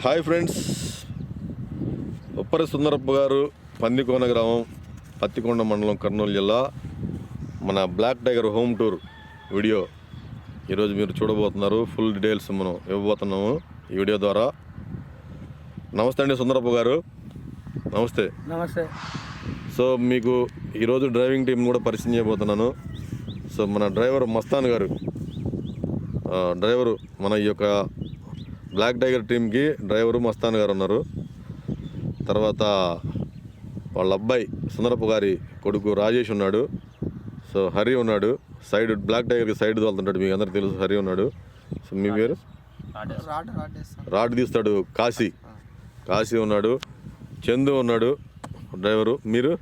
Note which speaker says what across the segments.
Speaker 1: Hi friends, Uppari Sundarappa గారు, పందికోన గ్రామం, పత్తికొండ మండలం, కర్నూలు జిల్లా. మన black tiger home tour video ఈరోజు మీరు చూడబోతున్నారు. ఫుల్ డీటెయిల్స్ మనం ఇవ్వబోతున్నాము ఈ వీడియో ద్వారా. నమస్తే అండి సుందరప్ప గారు. నమస్తే.
Speaker 2: నమస్తే.
Speaker 1: సో మీకు ఈరోజు డ్రైవింగ్ టీం కూడా పరిచయం చేయబోతున్నాను. సో మన డ్రైవర్ మస్తాన్ గారు, డ్రైవరు మన ఈ యొక్క బ్లాక్ టైగర్ టీంకి డ్రైవరు మస్తాన్ గారు ఉన్నారు. తర్వాత వాళ్ళ అబ్బాయి సుందరప్ప గారి కొడుకు రాజేష్ ఉన్నాడు. సో హరి ఉన్నాడు, సైడ్ బ్లాక్ టైగర్కి సైడ్ తోలుతుంటాడు, మీకు అందరికి తెలుసు. హరి ఉన్నాడు. సో మీ పేరు? రాడ్ తీస్తాడు కాశీ ఉన్నాడు. చందు ఉన్నాడు డ్రైవరు. మీరు?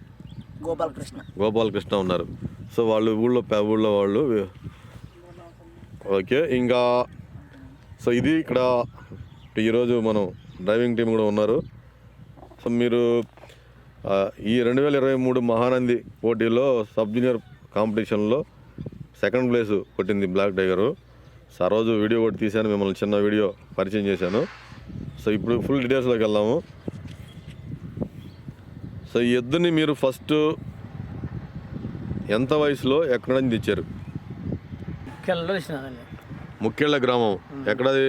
Speaker 1: గోపాలకృష్ణ ఉన్నారు. సో వాళ్ళు ఊళ్ళో వాళ్ళు. ఓకే. ఇంకా సో ఇది ఇక్కడ ఈరోజు మనం డ్రైవింగ్ టీం కూడా ఉన్నారు. సో మీరు ఈ 2023 మహానంది పోటీలో సబ్ జూనియర్ కాంపిటీషన్లో సెకండ్ ప్లేస్ కొట్టింది బ్లాక్ టైగరు. సో ఆ రోజు వీడియో కూడా తీశాను, మిమ్మల్ని చిన్న వీడియో పరిచయం చేశాను. సో ఇప్పుడు ఫుల్ డీటెయిల్స్లోకి వెళ్దాము. సో ఈ ఎద్దుని మీరు ఫస్ట్ ఎంత వయసులో ఎక్కడి నుంచి తెచ్చారు? ముక్కెళ్ళ గ్రామం. ఎక్కడది?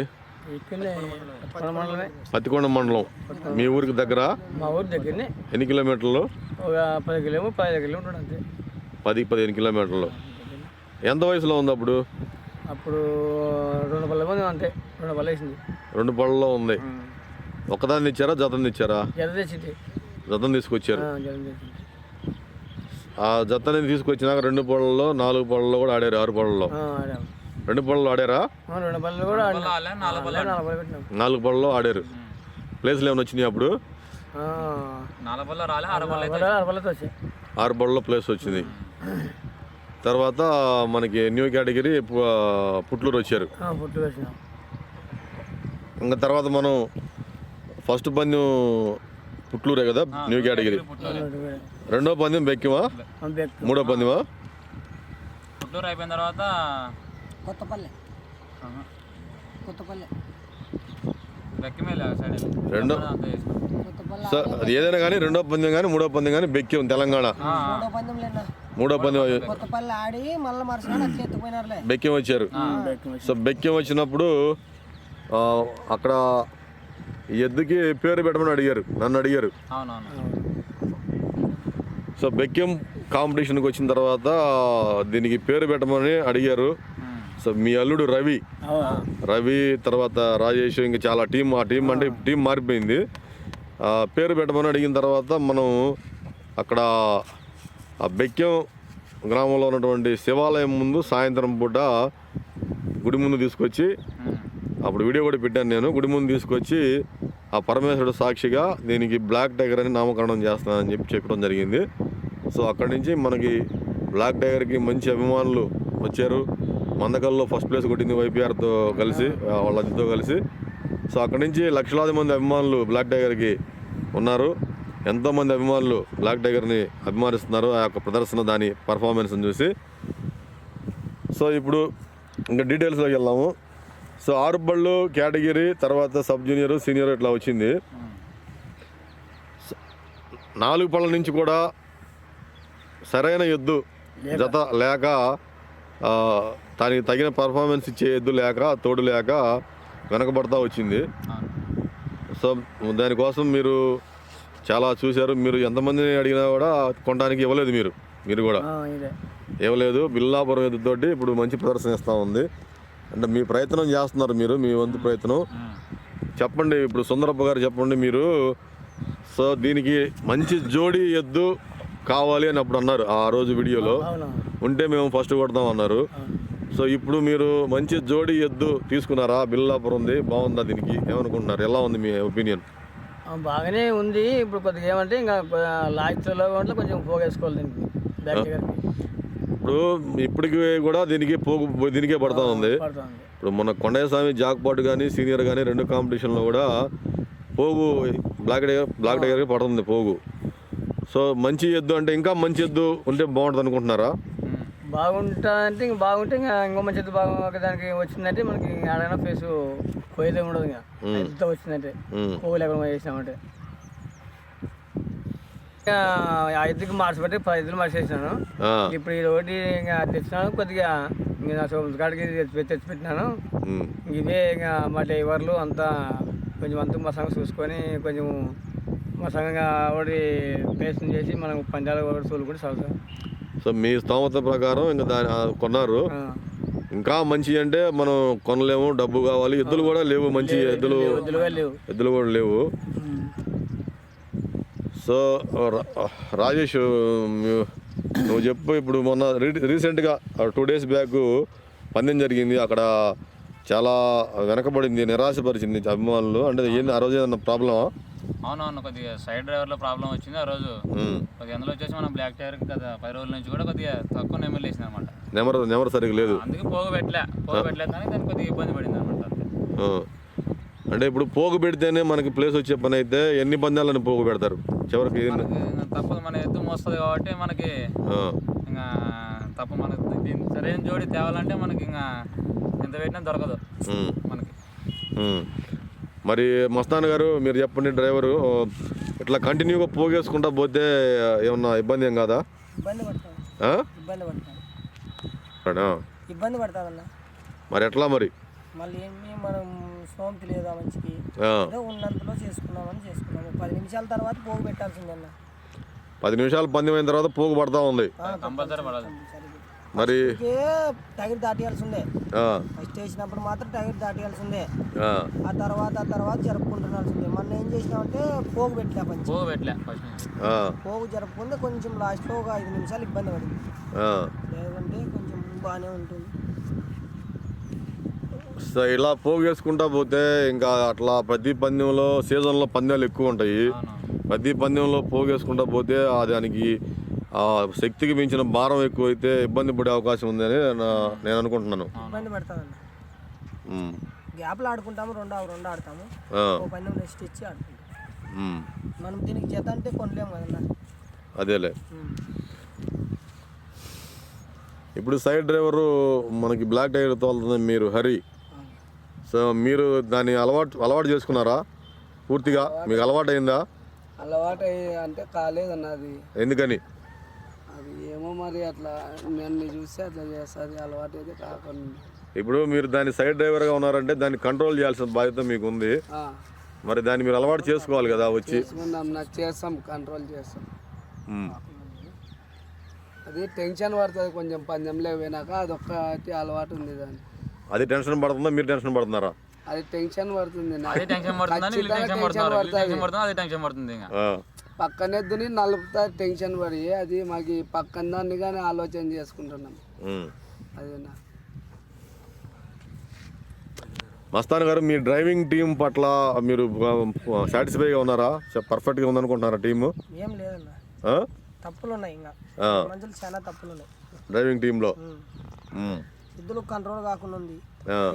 Speaker 1: పత్తికొండ మండలం. మీ ఊరికి దగ్గర?
Speaker 2: మా ఊరి దగ్గరనే.
Speaker 1: ఎన్ని కిలోమీటర్లు?
Speaker 2: ఒక 15 కిలోమీటర్లు అంతే.
Speaker 1: 10-15 కిలోమీటర్లు. ఎంత వయసులో ఉంది అప్పుడు?
Speaker 2: అప్పుడు 2 పళ్ళ మంది అంతే. 2 పళ్ళు వేసింది.
Speaker 1: 2 పళ్ళలో ఉంది. ఒకదాన్ని ఇచ్చారా, జతని ఇచ్చారా? జతని తీసుకొచ్చారు. ఆ జతని తీసుకొచ్చినాక 2 పళ్ళలో 4 పళ్ళలో కూడా ఆడారు. 6 పళ్ళలో 2 పళ్ళలో ఆడారా?
Speaker 2: 2 పళ్ళు కూడా
Speaker 1: 4 పళ్ళలో ఆడారు. ప్లేస్లు ఏమైనా వచ్చినాయి అప్పుడు? 6 పళ్ళలో ప్లేస్ వచ్చింది. తర్వాత మనకి న్యూ కేటగిరీ పుట్లూరు వచ్చారు. ఇంకా తర్వాత మనం ఫస్ట్ పందెం పుట్లూరే కదా, న్యూ కేటగిరీ. రెండో పందెం బెక్కిమా? మూడో పందెమా?
Speaker 3: పుట్లూరు అయిపోయిన తర్వాత
Speaker 2: కొత్తపల్లి.
Speaker 1: రెండో అది ఏదైనా కానీ రెండో పందెం కానీ మూడో పందెం కానీ బెక్కిం తెలంగాణ. మూడో పందెం బెక్కిం వచ్చారు. సో బెక్కిం వచ్చినప్పుడు అక్కడ ఎద్దుకి పేరు పెట్టమని అడిగారు, నన్ను అడిగారు. సో బెక్కిం కాంపిటీషన్కి వచ్చిన తర్వాత దీనికి పేరు పెట్టమని అడిగారు. సో మీ అల్లుడు రవి తర్వాత రాజేష్, ఇంకా చాలా ఆ టీం అంటే టీం మారిపోయింది. పేరు పెట్టమని అడిగిన తర్వాత మనం అక్కడ ఆ బెక్కిం గ్రామంలో ఉన్నటువంటి శివాలయం ముందు సాయంత్రం పూట గుడి ముందు తీసుకొచ్చి, అప్పుడు వీడియో కూడా పెట్టాను నేను, గుడి ముందు తీసుకొచ్చి ఆ పరమేశ్వరుడు సాక్షిగా దీనికి బ్లాక్ టైగర్ అని నామకరణం చేస్తానని చెప్పడం జరిగింది. సో అక్కడి నుంచి మనకి బ్లాక్ టైగర్కి మంచి అభిమానులు వచ్చారు. మందకల్లో ఫస్ట్ ప్లేస్ కొట్టింది వైపీఆర్తో కలిసి, వాళ్ళ అతితో కలిసి. సో అక్కడి నుంచి లక్షలాది మంది అభిమానులు బ్లాక్ టైగర్కి ఉన్నారు. ఎంతోమంది అభిమానులు బ్లాక్ టైగర్ని అభిమానిస్తున్నారు, ఆ యొక్క ప్రదర్శన, దాని పర్ఫార్మెన్స్ని చూసి. సో ఇప్పుడు ఇంకా డీటెయిల్స్లోకి వెళ్దాము. సో 6 పళ్ళు కేటగిరీ, తర్వాత సబ్ జూనియర్, సీనియర్ ఇట్లా వచ్చింది. 4 పళ్ళ నుంచి కూడా సరైన ఎద్దు జత లేక, దానికి తగిన పర్ఫార్మెన్స్ ఇచ్చే ఎద్దు లేక, తోడు లేక వెనకబడతా వచ్చింది. సో దానికోసం మీరు చాలా చూశారు. మీరు ఎంతమందిని అడిగినా కూడా కొనడానికి ఇవ్వలేదు. మీరు కూడా ఇవ్వలేదు. బిల్లాపురం ఎద్దుతోటి ఇప్పుడు మంచి ప్రదర్శన ఇస్తూ ఉంది. అంటే మీ ప్రయత్నం చేస్తున్నారు, మీరు మీ వంతు ప్రయత్నం. చెప్పండి ఇప్పుడు సుందరప్ప గారు, చెప్పండి మీరు. సో దీనికి మంచి జోడీ ఎద్దు కావాలి అని అప్పుడు అన్నారు ఆ రోజు వీడియోలో. ఉంటే మేము ఫస్ట్ కొడతాం అన్నారు. సో ఇప్పుడు మీరు మంచి జోడీ ఎద్దు తీసుకున్నారా? బిల్లాపురంది బాగుందా? దీనికి ఏమనుకుంటున్నారు? ఎలా ఉంది మీ ఒపీనియన్?
Speaker 2: బాగానే ఉంది. ఇప్పుడు కొద్దిగా ఏమంటే ఇంకా లాస్ట్లో కొంచెం పోగేసుకోవాలి దీనికి.
Speaker 1: ఇప్పుడు ఇప్పటికి కూడా దీనికే పడుతూ ఉంది. ఇప్పుడు మన కొండయ్య స్వామి జాక్పాట్ కానీ సీనియర్ కానీ 2 కాంపిటీషన్లో కూడా పోగు బ్లాక్ టైగర్కి పడుతుంది పోగు. సో మంచి ఎద్దు అంటే ఇంకా మంచి ఎద్దు ఉంటే బాగుంటుంది అనుకుంటున్నారా?
Speaker 2: బాగుంటుందంటే ఇంక బాగుంటే ఇంకా ఇంకో మంచి ఎద్దు బాగా దానికి వచ్చిందంటే మనకి ఆడైనా ఫేస్ కోయిలే ఉండదు ఇంకా ఎంత వచ్చిందంటే కోవిలు ఎక్కడ చేసినామంటే ఇంకా ఆ ఎద్దుకి మార్చిపెట్టి 10 ఎద్దులు మార్చేసినాను. ఇప్పుడు ఇది ఒకటి ఇంకా తెచ్చినాను కొద్దిగా ఇంకా నా సోమ కాడికి తెచ్చి పెట్టినాను. ఇవే ఇంకా మా డ్రైవర్లు అంతా కొంచెం అంతా మా సంగ చూసుకొని కొంచెం మా సంగంగా ఒకటి పేస్ట్ చేసి మనం పంజాలు ఒకటి తోలుకుంటే చదువుతాం.
Speaker 1: సో మీ స్తోమత ప్రకారం ఇంకా దాని కొన్నారు. ఇంకా మంచి అంటే మనం కొనలేము, డబ్బు కావాలి. ఎద్దులు కూడా లేవు, మంచి ఎద్దులు కూడా లేవు. సో రాజేష్ నువ్వు చెప్పు, ఇప్పుడు మొన్న రీసెంట్గా 2 days బ్యాక్ పందెం జరిగింది, అక్కడ చాలా వెనకబడింది, నిరాశపరిచింది అభిమానులు. అంటే ఏంది ఆ రోజు ఏదన్నా ప్రాబ్లమా?
Speaker 3: అవునవును, కొద్దిగా సైడ్ డ్రైవర్లో ప్రాబ్లం వచ్చింది ఆ రోజు. కొద్దిగా అందులో వచ్చేసి మనం బ్లాక్ టైర్ కదా 10 రోజుల నుంచి కూడా కొద్దిగా తక్కువ నెంబర్లు వేసింది అనమాట.
Speaker 1: నెంబర్ సరిగ్గా లేదు,
Speaker 3: అందుకే పోగబెట్టలేదు కానీ దానికి కొద్దిగా ఇబ్బంది పడింది అనమాట.
Speaker 1: అంటే ఇప్పుడు పోగు పెడితేనే మనకి ప్లేస్ వచ్చే పని అయితే ఎన్ని పందాలను పోగు పెడతారు చివరికి?
Speaker 3: తప్పదు, మన ఎద్దు మోస్తుంది కాబట్టి మనకి ఇంకా తప్ప మనకి సరైన జోడి తేవాలంటే మనకి ఇంకా ఎంత పెట్టినా దొరకదు మనకి.
Speaker 1: మరి మస్తాన్ గారు మీరు చెప్పండి, డ్రైవరు ఇట్లా కంటిన్యూగా పోగేసుకుంటా పోతే ఏమన్నా ఇబ్బంది ఏం కాదా?
Speaker 2: ఇబ్బంది పడతాదన్నా.
Speaker 1: మరి ఎట్లా మరి?
Speaker 2: మళ్ళీ ఏమి మనం సోంతి లేదా మంచికి ఉన్నంతలో చేసుకున్నామని చేసుకున్నాము. 10 నిమిషాల తర్వాత పోగు పెట్టాల్సిందన్న.
Speaker 1: 10 నిమిషాలు పందెం అయిన తర్వాత పోగు పడతా ఉంది. మరి
Speaker 2: టైర్ దాటియాల్సిందే, ఫస్ట్ వేసినప్పుడు మాత్రం టైర్ దాటియాల్సిందే. ఆ తర్వాత జరుపుకుంటున్నాల్సిందే. మొన్న ఏం చేసినామంటే పోగు పెట్టలే పోగు జరుపుకుంటే కొంచెం లాస్ట్లో ఒక 5 నిమిషాలు ఇబ్బంది పడింది, లేదంటే కొంచెం బాగానే ఉంటుంది.
Speaker 1: సో ఇలా పోగేసుకుంటా పోతే ఇంకా అట్లా ప్రతి పందెంలో సీజన్లో పందాలు ఎక్కువ ఉంటాయి. ప్రతి పందెంలో పోగేసుకుంటా పోతే దానికి శక్తికి మించిన భారం ఎక్కువైతే ఇబ్బంది పడే అవకాశం ఉందని నేను అనుకుంటున్నాను.
Speaker 2: ఇబ్బంది పడతామన్న. గ్యాప్లు ఆడుకుంటాము, రెండు ఆడతాము, పందెం రెస్ట్ ఇచ్చి ఆడుకుంటాం. మనం దీనికి జత అంటే కొనలేము కదన్నా.
Speaker 1: అదేలే. ఇప్పుడు సైడ్ డ్రైవరు మనకి బ్లాక్ టైర్ తోలుతుంది మీరు హరి. సో మీరు దాన్ని అలవాటు చేసుకున్నారా పూర్తిగా? మీకు అలవాటు అయిందా?
Speaker 2: అలవాటు అంటే కాలేదన్న. అది
Speaker 1: ఎందుకని?
Speaker 2: అది ఏమో మరి అట్లా నన్ను చూస్తే అట్లా చేస్తుంది, అలవాటు అయితే కాకుండా.
Speaker 1: ఇప్పుడు మీరు దాన్ని సైడ్ డ్రైవర్గా ఉన్నారంటే దాన్ని కంట్రోల్ చేయాల్సిన బాధ్యత మీకు ఉంది. మరి దాన్ని మీరు అలవాటు చేసుకోవాలి కదా వచ్చి.
Speaker 2: నాకు చేస్తాం, కంట్రోల్ చేస్తాం. అది టెన్షన్ పడుతుంది కొంచెం పందెంలో పోయినాక, అదొక్కటి అలవాటు ఉంది దాన్ని.
Speaker 1: అది టెన్షన్ పడుతుందా, మీరు టెన్షన్ పడుతున్నారా?
Speaker 2: అది టెన్షన్ పడుతుంది, పక్కనెద్దుని నలుపుతా టెన్షన్ పడి, అది మాకు పక్కన దాన్ని కానీ ఆలోచన చేసుకుంటున్నాం. అదేనా
Speaker 1: మస్తాన్ గారు, మీ డ్రైవింగ్ టీం పట్ల మీరు సాటిస్ఫైగా ఉన్నారా? పర్ఫెక్ట్గా ఉందనుకుంటున్నారా టీము? ఏం లేదన్నా, తప్పులు ఉన్నాయి, ఇంకా మంచులు చాలా తప్పులు ఉన్నాయి డ్రైవింగ్ టీంలో. ఎద్దులు కంట్రోల్ కాకుండా ఉంది.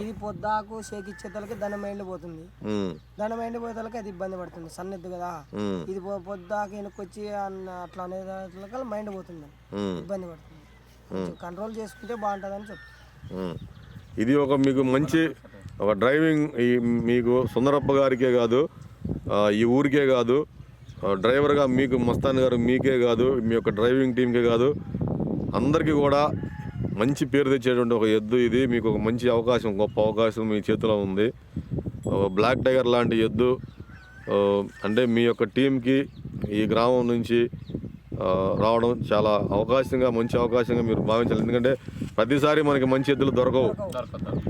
Speaker 1: ఇది పొద్దాకు షేకిచ్చేతలకి ధనం ఎండిపోతుంది, ధనం ఎండిపోయేతలకి అది ఇబ్బంది పడుతుంది. సన్నెద్దు కదా, ఇది పొద్దాకు వెనక్కొచ్చి అట్లా అనేది మైండ్ పోతుంది, ఇబ్బంది పడుతుంది. కంట్రోల్ చేసుకుంటే బాగుంటుందని చెప్పు. ఇది ఒక మీకు మంచి ఒక డ్రైవింగ్, మీకు సుందరప్ప గారికే కాదు, ఈ ఊరికే కాదు, డ్రైవర్గా మీకు మస్తాన్ గారు మీకే కాదు, మీ యొక్క డ్రైవింగ్ టీంకే కాదు, అందరికీ కూడా మంచి పేరు తెచ్చేటువంటి ఒక ఎద్దు ఇది. మీకు ఒక మంచి అవకాశం, గొప్ప అవకాశం మీ చేతిలో ఉంది. బ్లాక్ టైగర్ లాంటి ఎద్దు అంటే మీ యొక్క టీంకి ఈ గ్రామం నుంచి రావడం చాలా మంచి అవకాశంగా మీరు భావించాలి. ఎందుకంటే ప్రతిసారి మనకి మంచి ఎద్దులు దొరకవు.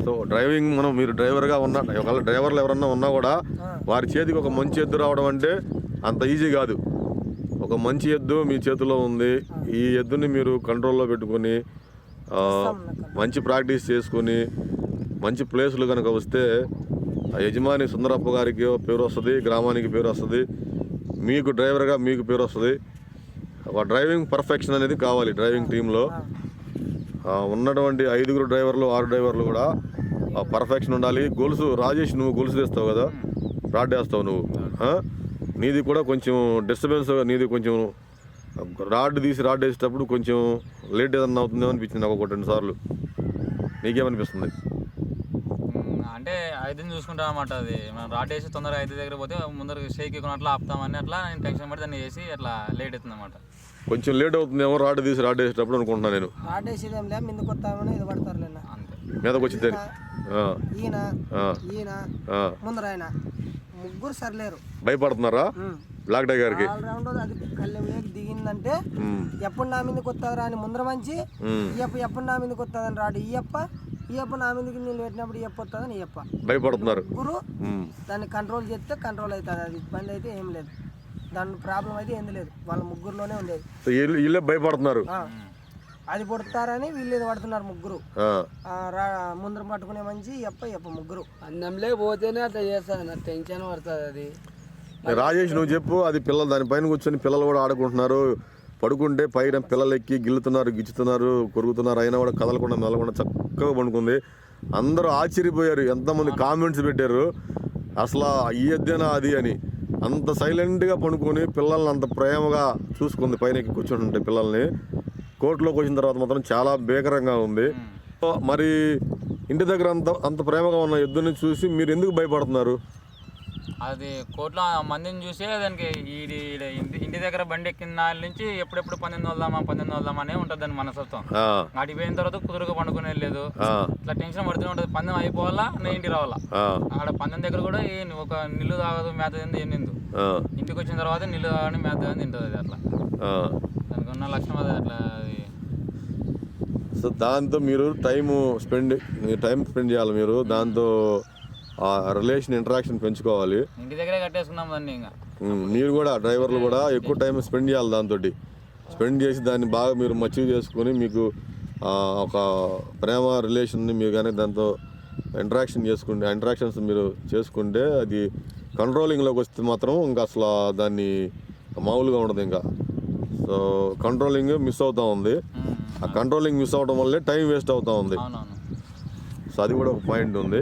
Speaker 1: సో డ్రైవింగ్ మీరు డ్రైవర్గా ఒకవేళ డ్రైవర్లు ఎవరన్నా ఉన్నా కూడా వారి చేతికి ఒక మంచి ఎద్దు రావడం అంటే అంత ఈజీ కాదు. ఒక మంచి ఎద్దు మీ చేతిలో ఉంది. ఈ ఎద్దుని మీరు కంట్రోల్లో పెట్టుకొని మంచి ప్రాక్టీస్ చేసుకొని మంచి ప్లేసులు కనుక వస్తే యజమాని సుందరప్ప గారికి పేరు వస్తుంది, గ్రామానికి పేరు వస్తుంది, మీకు డ్రైవర్గా మీకు పేరు వస్తుంది. ఒక డ్రైవింగ్ పర్ఫెక్షన్ అనేది కావాలి డ్రైవింగ్ టీంలో. ఉన్నటువంటి 5 డ్రైవర్లు 6 డ్రైవర్లు కూడా పర్ఫెక్షన్ ఉండాలి. గొలుసు రాజేష్, నువ్వు గొలుసు తెస్తావు కదా, రాడ్ వేస్తావు నువ్వు, నీది కూడా కొంచెం డిస్టర్బెన్స్, నీది కొంచెం రాడ్ వేసేటప్పుడు కొంచెం లేట్ ఏదన్నా అవుతుందేమో అనిపించింది నాకు 1-2 సార్లు. నీకేమనిపిస్తుంది?
Speaker 3: అంటే ఐదుని చూసుకుంటాం అన్నమాట. అది మనం రాడ్ వేసి తొందరగా 5 దగ్గర పోతే ముందర షేక్ ఎక్కున్నట్లు ఆపుతామని అట్లా నేను టెన్షన్ పడి దాన్ని వేసి అట్లా లేట్ అవుతుంది అన్నమాట.
Speaker 1: కొంచెం లేట్ అవుతుందేమో రాడ్ వేసేటప్పుడు అనుకుంటున్నాను నేను.
Speaker 2: రాడ్ వేసేదేం లేదు, ముందుకు వస్తామని ఇది పడతారు లేనా
Speaker 3: అంతే.
Speaker 1: మీదకి వచ్చింది
Speaker 2: ఈయన ముందర ఆయన ముగ్గురు సరిలేరు.
Speaker 1: భయపడుతున్నారా బ్లాక్ టైగర్కి?
Speaker 2: ఆల్రౌండర్ అది కళ్ళెంలోకి దిగిందంటే ఎప్పుడు నా మీదకి వస్తుందిరా అని ముందర మంచి ఎప్పుడు నా మీదకి వస్తుందని రాడు ఈయప్ప నా మీదకి నీళ్ళు పెట్టినప్పుడు వస్తుందని
Speaker 1: భయపడుతున్నారు
Speaker 2: ముగ్గురు. దాన్ని కంట్రోల్ చేస్తే కంట్రోల్ అవుతుంది. అది ఇబ్బంది అయితే ఏం లేదు, దాని ప్రాబ్లం అయితే ఏం లేదు, వాళ్ళ ముగ్గురులోనే ఉండేది.
Speaker 1: వీళ్ళే భయపడుతున్నారు.
Speaker 2: అది పడతారని వీళ్ళు ఇది పడుతున్నారు ముగ్గురు. ముందర పట్టుకునే మంచి ఎప్ప ముగ్గురు అన్నంలే పోతేనే అట్లా చేస్తాను, టెన్షన్ పడుతుంది. అది
Speaker 1: రాజేష్ నువ్వు చెప్పు. అది పిల్లలు దానిపైన కూర్చొని పిల్లలు కూడా ఆడుకుంటున్నారు, పడుకుంటే పైన పిల్లలు ఎక్కి గిల్లుతున్నారు, గిచ్చుతున్నారు, కొరుకుతున్నారు, అయినా కూడా కదలకుండా మెదలకుండా చక్కగా పండుకుంది. అందరూ ఆశ్చర్యపోయారు, ఎంతమంది కామెంట్స్ పెట్టారు అసలు ఈ అద్దెనా అది అని. అంత సైలెంట్గా పండుకొని పిల్లల్ని అంత ప్రేమగా చూసుకుంది పైన ఎక్కి కూర్చుంటుంటే పిల్లల్ని. కోర్టులోకి వచ్చిన తర్వాత మాత్రం చాలా భీకరంగా ఉంది. మరి ఇంటి దగ్గర అంత ప్రేమగా ఉన్న ఎద్దుని చూసి మీరు ఎందుకు భయపడుతున్నారు?
Speaker 3: అది కోర్టులో మందిని చూసి దానికి ఇంటి దగ్గర బండి ఎక్కిన నాళ్ళ నుంచి ఎప్పుడెప్పుడు 18 వద్దామా అనే ఉంటుంది దాని మనస్తత్వం. అటు పోయిన తర్వాత కుదురుగా పండుకునే లేదు, ఇట్లా టెన్షన్ పడుతూనే ఉంటుంది. పందెం అయిపోవాలా నేను ఇంటికి రావాలా. అక్కడ పందెం దగ్గర కూడా ఒక నిల్లు తాగదు, మేత తింది ఏం తిందు. ఇంటికి వచ్చిన తర్వాత నిల్లు తాగని మేత తింది తింటుంది. అది అట్లా దానికి ఉన్న లక్షణం అది అట్లా.
Speaker 1: సో దాంతో మీరు టైం స్పెండ్ చేయాలి. మీరు దాంతో ఆ రిలేషన్ ఇంటరాక్షన్ పెంచుకోవాలి.
Speaker 3: ఇంటి దగ్గరే కట్టేసుకున్నాం దాన్ని. ఇంకా
Speaker 1: మీరు కూడా డ్రైవర్లు కూడా ఎక్కువ టైం స్పెండ్ చేయాలి. దాంతో స్పెండ్ చేసి దాన్ని బాగా మీరు మచ్చివ్ చేసుకొని మీకు ఒక ప్రేమ రిలేషన్ని మీరు కానీ దాంతో ఇంటరాక్షన్స్ మీరు చేసుకుంటే అది కంట్రోలింగ్లోకి వస్తే మాత్రం ఇంకా అసలు దాన్ని మామూలుగా ఉండదు. ఇంకా సో కంట్రోలింగ్ మిస్ అవుతూ ఉంది. ఆ కంట్రోలింగ్ మిస్ అవడం వల్లే టైం వేస్ట్ అవుతూ ఉంది. సో అది కూడా ఒక పాయింట్ ఉంది.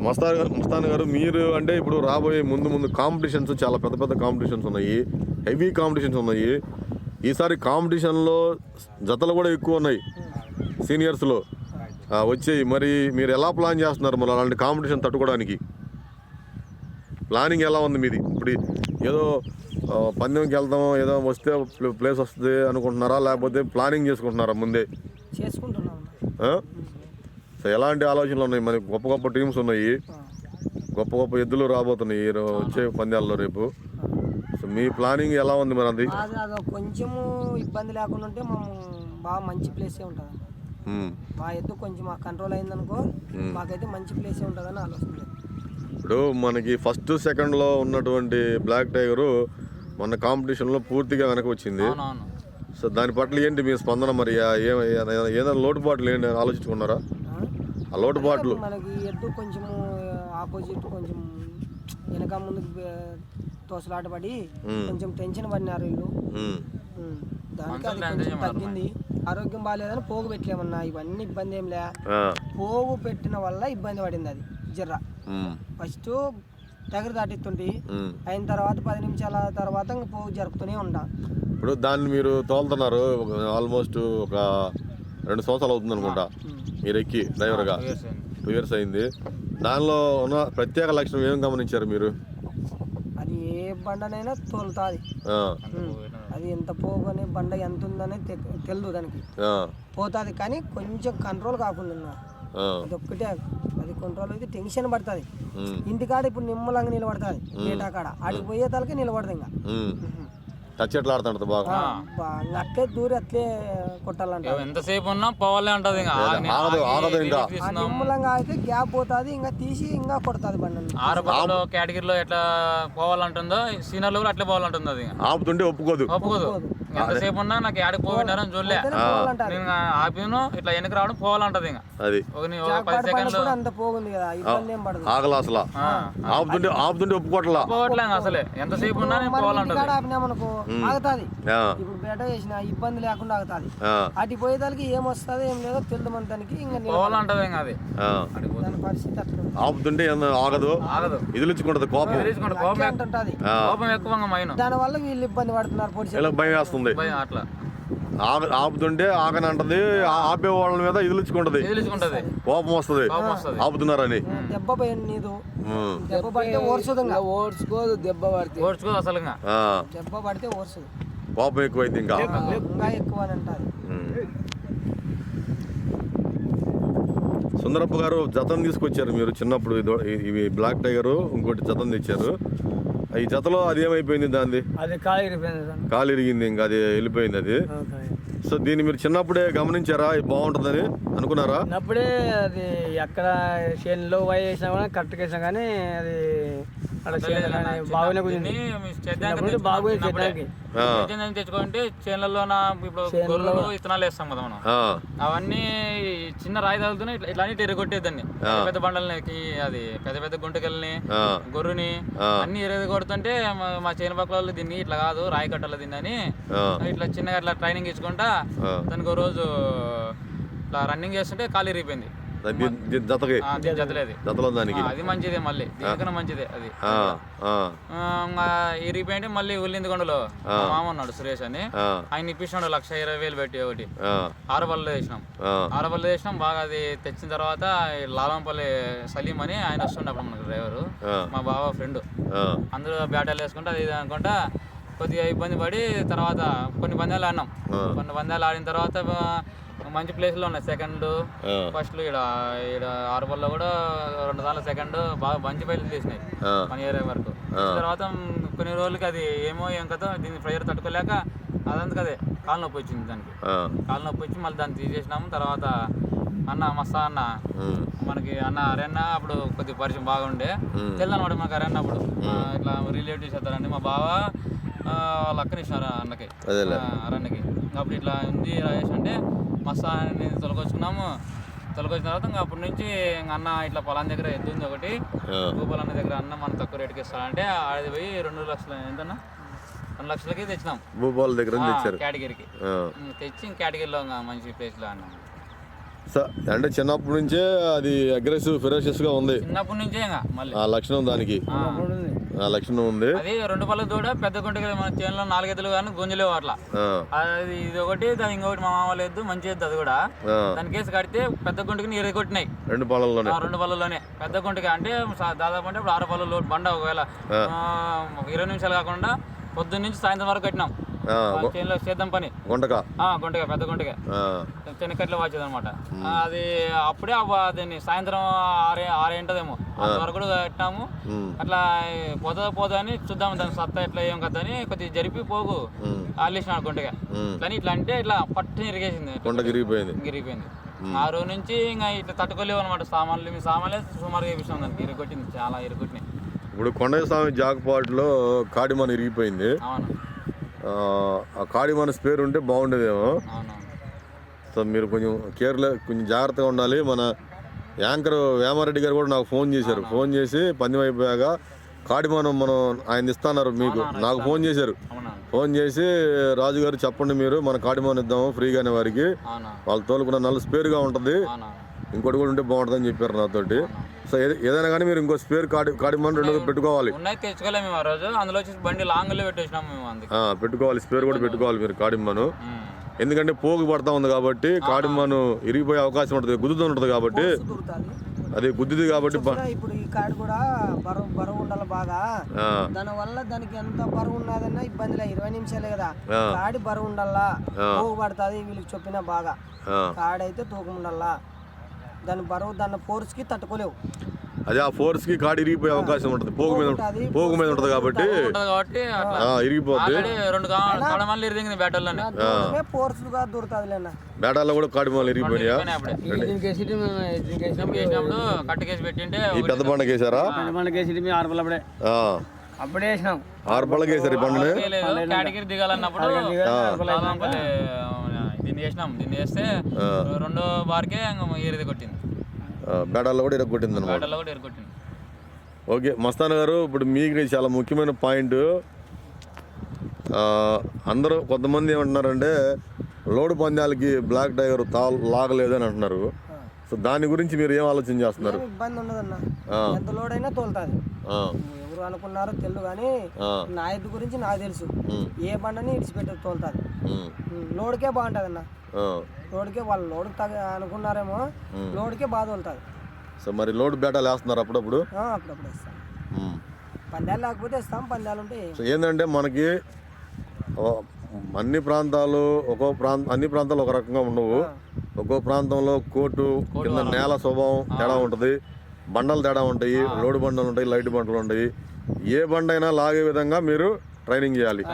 Speaker 1: మస్తాన్ గారు, మీరు అంటే ఇప్పుడు రాబోయే ముందు కాంపిటీషన్స్, చాలా పెద్ద కాంపిటీషన్స్ ఉన్నాయి, హెవీ కాంపిటీషన్స్ ఉన్నాయి. ఈసారి కాంపిటీషన్లో జతలు కూడా ఎక్కువ ఉన్నాయి సీనియర్స్లో వచ్చాయి. మరి మీరు ఎలా ప్లాన్ చేస్తున్నారు మరి అలాంటి కాంపిటీషన్ తట్టుకోవడానికి? ప్లానింగ్ ఎలా ఉంది మీది? ఇప్పుడు ఏదో పందెంకి వెళ్తాము, ఏదో వస్తే ప్లేస్ వస్తుంది అనుకుంటున్నారా, లేకపోతే ప్లానింగ్ చేసుకుంటున్నారా ముందే?
Speaker 2: చేసుకుంటున్నాం.
Speaker 1: సో ఎలాంటి ఆలోచనలు ఉన్నాయి? మనకి గొప్ప టీమ్స్ ఉన్నాయి, గొప్ప ఎద్దులు రాబోతున్నాయి వచ్చే పందాల్లో రేపు. సో మీ ప్లానింగ్ ఎలా ఉంది మరి? అది
Speaker 2: కొంచెము ఇబ్బంది లేకుండా ఉంటే మేము బాగా మంచి ప్లేసే ఉంటుంది. మా ఎద్దు కొంచెం మాకు కంట్రోల్ అయిందనుకో మాకైతే మంచి ప్లేసే ఉంటుందని ఆలోచన.
Speaker 1: ఇప్పుడు మనకి ఫస్ట్ సెకండ్లో ఉన్నటువంటి బ్లాక్ టైగరు మన కాంపిటీషన్లో పూర్తిగా వెనక వచ్చింది. సో దాని పట్ల ఏంటి మీ స్పందన? మరి ఏదైనా లోటుపాట్లు ఏంటి ఆలోచించుకున్నారా? ఆ లోటుపాట్లు
Speaker 2: మనకి ఎద్దు కొంచెము ఆపోజిట్ కొంచెం వెనక ముందుకు తోసలాట పడి కొంచెం టెన్షన్ పడినారు వీళ్ళు. దానికి అది కొంచెం తగ్గింది. ఆరోగ్యం బాగాలేదని పోగు పెట్టలేమన్నా, ఇవన్నీ ఇబ్బంది ఏం లే. పోగు పెట్టిన వల్ల ఇబ్బంది పడింది అది జర్ర. ఫస్ట్ దగ్గర దాటిస్తుంటే అయిన తర్వాత 10 నిమిషాల తర్వాత ఇంకా పోగు జరుపుతూనే ఉంటా.
Speaker 1: ఇప్పుడు దాన్ని మీరు తోలుతున్నారు ఆల్మోస్ట్ ఒక 2 సంవత్సరాలు అవుతుంది అనుకుంటా మీరు ఎక్కి డ్రైవర్గా. 2 years అయింది. దానిలో ఉన్న ప్రత్యేక లక్షణం ఏం గమనించారు మీరు?
Speaker 2: అది ఏ బండనైనా తోలుతుంది. అది ఎంత పోగానే బండ ఎంత ఉందనే తెలియదు దానికి, పోతుంది. కానీ కొంచెం కంట్రోల్ కాకుండా అది ఒక్కటే, అది కంట్రోల్ అయితే టెన్షన్ పడుతుంది. ఇంటికాడ ఇప్పుడు నిమ్మలంగా నిలబడుతుంది, డేటా కాడ ఆడికి పోయే తలకే నిలబడదు. ఇంకా
Speaker 1: టచ్ ఎట్లా ఆడుతుంటది బాగా,
Speaker 2: అట్లే దూరి అట్లే కొట్టాలంటే
Speaker 3: ఎంతసేపు ఉన్నా పోవాలే ఉంటది.
Speaker 2: నిమ్మలంగా అయితే గ్యాప్ పోతుంది, ఇంకా తీసి ఇంకా కొడుతుంది బండి.
Speaker 3: 6 కేటగిరీలో ఎట్లా పోవాలంటుందో సీనియర్లో కూడా అట్లే పోవాలంటుంది. అది
Speaker 1: ఆపుతుంటే ఒప్పుకోదు.
Speaker 3: ఎంతసేపు ఉన్నా నాకు ఆడికి పోయినారని చూడలే. నేను ఆపిను ఇట్లా వెనక రావడం పోవాలంటది. ఇంకా
Speaker 1: అది
Speaker 3: ఒక 10 సెకండ్లు
Speaker 2: అంత పోగుంది కదా, ఇబ్బంది ఏం పడదు.
Speaker 1: ఆగల అసలు ఆపుతుంటే ఒప్పుకోవట్లా.
Speaker 3: పోవట్లేదు అసలే, ఎంతసేపు ఉన్నా నేను పోవాలంటది.
Speaker 2: ఆపినామనుకో ఆగుతాది. ఇప్పుడు బేట చేసిన ఇబ్బంది లేకుండా ఆగుతాది. అటు పోయేదానికి ఏమొస్తుంది ఏం లేదో తెలియదు మన దానికి. ఇంకా
Speaker 3: పోవాలంటది. ఇంకా అది
Speaker 2: దాని పరిస్థితి అట్లా
Speaker 1: ఆపుతుంటే ఆగదు, ఇదిలించుకుంటది, కోపం
Speaker 3: కోపం ఎక్కువ. మైను
Speaker 2: దాని వల్ల వీళ్ళు ఇబ్బంది పడుతున్నారు. పొడి
Speaker 1: భయం వేస్తుంది.
Speaker 3: అట్లా
Speaker 1: ఆపుతుంటే ఆగనంటది, ఆపే వాళ్ళ మీద ఇదిలించుకుంటది, కోపం వస్తుంది ఆపుతున్నారని.
Speaker 2: దెబ్బ పోయింది నీదు, దెబ్బ పడితే ఓర్చుదు, ఓర్చుకోదు. దెబ్బ పడితే
Speaker 3: ఓర్చుకోదు అసలు.
Speaker 2: దెబ్బ పడితే ఓర్చుదు,
Speaker 1: కోపం ఎక్కువైంది. ఇంకా
Speaker 2: ఎక్కువ అని అంటారు.
Speaker 1: సుందరప్ప గారు జతం తీసుకొచ్చారు మీరు చిన్నప్పుడు. ఇవి బ్లాక్ టైగర్, ఇంకోటి జతం తెచ్చారు. ఈ జతలో అది ఏమైపోయింది? దాన్ని
Speaker 2: అది
Speaker 1: కాలు ఇరిగింది, ఇంకా అది వెళ్ళిపోయింది అది. సో దీన్ని మీరు చిన్నప్పుడే గమనించారా బాగుంటుందని అనుకున్నారా?
Speaker 2: చిన్నప్పుడే అది ఎక్కడ చేనులో వేసినా కూడా కరెక్ట్గా వేసినా కానీ అది బాగానే
Speaker 3: తెచ్చుకుంటే చేనులలో ఇప్పుడు గొర్రెలు విత్తనాలు వేస్తాం కదా మనం. అవన్నీ చిన్న రాయి తగులుతూనే ఇట్లా ఎరగొట్టేదాన్ని. పెద్ద బండలకి అది పెద్ద పెద్ద గుంటకెళ్ళని గొర్రెని అన్ని ఎరగొడుతుంటే మా చేను పక్కల వాళ్ళు దీన్ని ఇట్లా కాదు రాయి కట్టాలి దీన్ని అని ఇట్లా చిన్నగా ఇట్లా ట్రైనింగ్ ఇచ్చుకుంటా దానికి ఒక రోజు ఇట్లా రన్నింగ్ చేస్తుంటే కాలు ఇరిగిపోయింది.
Speaker 1: జతలో దానికి
Speaker 3: అది మంచిదే, మళ్ళీ దీనికన్నా మంచిదే అది. ఇరిగిపోయింటే మళ్ళీ ఉల్లింది కొండలో మామ ఉన్నాడు సురేష్ అని, ఆయన ఇప్పించాడు 1,20,000 పెట్టి ఒకటి. 6 బళ్ళు వేసినాం. 6 బళ్ళు వేసినాం బాగా. అది తెచ్చిన తర్వాత లాలంపల్లి సలీం అని ఆయన వస్తుండే అప్పుడు మనకు డ్రైవరు, మా బావ ఫ్రెండ్. అందరూ బ్యాటాలు వేసుకుంటే అది అనుకుంటా కొద్దిగా ఇబ్బంది పడి తర్వాత కొన్ని పందాలు ఆడినాం. కొన్ని పందాలు ఆడిన తర్వాత మంచి ప్లేస్లో ఉన్నాయి. సెకండ్ ఫస్ట్ ఈడ 6 బల్లో కూడా 2 సార్లు సెకండ్ బాగా మంచి పైలు తీసినాయి 1 ఇయర్ వరకు. తర్వాత కొన్ని రోజులకి అది ఏం కదా దీన్ని ప్రెషర్ తట్టుకోలేక అదంతా అదే కాలు నొప్పి వచ్చింది. దానికి కాలు నొప్పి వచ్చి మళ్ళీ దాన్ని తీసేసినాము. తర్వాత అన్న మస్తా అన్న మనకి అన్న అప్పుడు కొద్దిగా పరిచయం బాగుండే తెలియనమాట మనకి అరెన్న. అప్పుడు ఇట్లా రిలేటివ్స్ అవుతారండి, మా బావ వాళ్ళ అక్కని ఇచ్చినారు అన్నకి అరణ్యకి. అప్పుడు ఇట్లా ఉంది రాజేష్ అంటే మస్తా అని తొలగొచ్చుకున్నాము. తొలగొచ్చిన తర్వాత ఇంకా అప్పటి నుంచి అన్న ఇట్లా పొలం దగ్గర ఎద్దు ఉంది ఒకటి, భూపాల్ అన్న దగ్గర అన్న మనం తక్కువ రేటుకి ఇస్తాడంటే అది పోయి 2 లక్షలు ఎంతన్నా 2 లక్షలకి తెచ్చినాం.
Speaker 1: భూపాల్ దగ్గర
Speaker 3: కేటగిరీకి తెచ్చి కేటగిరీలో మంచి ప్లేస్లో అన్నాం.
Speaker 1: అంటే చిన్నప్పటి నుంచే అది అగ్రెసివ్ ఫెరోషియస్ గా ఉంది.
Speaker 3: చిన్నప్పటి నుంచే మళ్ళీ
Speaker 1: ఆ లక్షణం దానికి లక్షణం ఉంది.
Speaker 3: అది 2 పళ్ళ దూడ పెద్ద గుంట మన చేనులో 4 ఎద్దులు కానీ గుంజలేవు అట్లా. అది ఇది ఒకటి, దాని ఇంకొకటి మా మామూలు ఎద్దు మంచి ఎద్దు. అది కూడా దాని కేసు కడితే పెద్ద గుంటకి నీరు కొట్టినాయి
Speaker 1: 2 పళ్ళలోనే.
Speaker 3: పెద్ద గుంటకి అంటే దాదాపు అంటే ఇప్పుడు 6 పళ్ళ బండ ఒకవేళ 20 నిమిషాలు కాకుండా పొద్దున్న నుంచి సాయంత్రం వరకు కట్టినాం. చేనులో చేద్దాం పని గుంటగా పెద్ద గుంటగా చెనకట్లో వచ్చేది అనమాట. అది అప్పుడే దాన్ని సాయంత్రం 6 ఉంటదేమో అంతవరకు కూడా కట్టినాము. అట్లా పోదా అని చూద్దాం దాని సత్తా ఎట్లా ఏం కదా అని కొద్దిగా జరిపి పోగు ఆలేసినాడు గుంటగా. కానీ ఇట్లా అంటే ఇట్లా పట్టుని ఇరిగేసింది, ఇరిగిపోయింది. ఆ రోజు నుంచి ఇంకా ఇట్లా తట్టుకోలేవు అనమాట. మీ సామాన్లే సుమారుగా వేపించాం దానికి. ఇరగొట్టింది, చాలా ఇరగొట్టినాయి.
Speaker 1: ఇప్పుడు కొండయ్య స్వామి జాక్పాట్లో కాడిమన్ ఇరిగిపోయింది.
Speaker 3: అవును,
Speaker 1: ఆ కాడిమన్ స్పేర్ ఉంటే బాగుండేదేమో. సో మీరు కొంచెం కొంచెం జాగ్రత్తగా ఉండాలి. మన యాంకర్ వేమారెడ్డి గారు కూడా నాకు ఫోన్ చేశారు. ఫోన్ చేసి పందెం అయిపోయాక కాడిమనం మనం ఆయన ఇస్తున్నారు మీకు, నాకు ఫోన్ చేశారు. ఫోన్ చేసి రాజు గారు చెప్పండి మీరు మన కాడిమన్ ఇద్దాము ఫ్రీగానే వారికి, వాళ్ళు తోలుకున్న నల్ల స్పేర్గా ఉంటుంది, ఇంకోటి కూడా ఉంటే బాగుంటుందని చెప్పారు నాతోటి. సో ఏదైనా కానీ మీరు ఇంకో స్పేర్ కాడిమన్ 2 పెట్టుకోవాలి.
Speaker 3: తెచ్చుకోలేము ఆ రోజు, అందులో బండి లాంగ్లో
Speaker 1: పెట్టుకోవాలి. స్పేర్ కూడా పెట్టుకోవాలి మీరు కాడిమను. ఎందుకంటే పోగు పడతా ఉంది కాబట్టి కాడిమను ఇరిగిపోయే అవకాశం ఉంటుంది, గుద్దుతూ ఉంటుంది కాబట్టి. అది గుద్దిది కాబట్టి
Speaker 2: ఇప్పుడు ఈ కాడి కూడా బరువు ఉండాలి బాగా. దాని వల్ల దానికి ఎంత బరువు ఉన్నదన్నా ఇబ్బంది లేదు. 20 నిమిషాలే కదా కాడి బరువు ఉండాలా, పోగు పడుతుంది. వీళ్ళకి చెప్పినా బాగా కాడి అయితే తూకం ఉండాలా. దాని బరువు దాని ఫోర్స్ కి తట్టుకోలేవు.
Speaker 1: అదే ఆ ఫోర్స్ కి కాడి ఇరిగిపోయే అవకాశం ఉంటుంది, పోగు మీద ఉంటుంది కాబట్టి ఇరిగిపోతుంది. బేటాల్లో కూడా కాడిమలు ఇరిగిపోయినాయా? ఈ పెద్ద బండకి వేసారా?
Speaker 2: అప్పుడే వేసినాం.
Speaker 1: 6 పళ్ళకి వేసారు ఈ బండని.
Speaker 3: లేదు కేటగిరీ దిగాలన్నప్పుడు దాదాంపల్లి దీన్ని వేసినాం. దీన్ని వేస్తే 2వ బార్కే ఏరిది కొట్టింది.
Speaker 1: బేడాల్లో కూడా ఇరగొట్టింది అనమాట.
Speaker 3: బేటల్లో కూడా ఎరగొట్టింది.
Speaker 1: ఓకే మస్తాన్ గారు, ఇప్పుడు మీకు చాలా ముఖ్యమైన పాయింట్, అందరూ కొంతమంది ఏమంటున్నారంటే లోడ్ పందాలకి బ్లాక్ టైగర్ లాగలేదు అని అంటున్నారు. సో దాని గురించి మీరు ఏం ఆలోచన చేస్తున్నారు?
Speaker 4: ఇబ్బంది ఉండదన్న, ఎంత లోడ్ అయినా తోలుతుంది. ఎవరు అనుకున్నారో తెలుసు కానీ నా ఎద్దు గురించి నాకు తెలుసు. ఏ బండని ఇడిచిపెట్టి తోలుతుంది. లోడ్కే బాగుంటుంది అన్న, లోడ్కే వాళ్ళు లోడ్ అనుకున్నారేమో, లోడ్కే బాగా తోలుతుంది.
Speaker 1: సో మరి లోడ్ బేటాలు వేస్తున్నారు అప్పుడప్పుడు?
Speaker 4: అప్పుడప్పుడు ఇస్తాం. పందాలు లేకపోతే ఇస్తాం, పందాలు ఉంటే.
Speaker 1: సో ఏంటంటే మనకి అన్ని ప్రాంతాలు అన్ని ప్రాంతాలు ఒక రకంగా ఉండవు. ఒక్కో ప్రాంతంలో కోర్టు కింద నేల స్వభావం తేడా ఉంటుంది, బండలు తేడా ఉంటాయి, లోడ్ బండలు ఉంటాయి, లైట్ బండలు ఉంటాయి. ఏ బండ అయినా లాగే విధంగా మీరు ట్రైనింగ్ చేయాలి.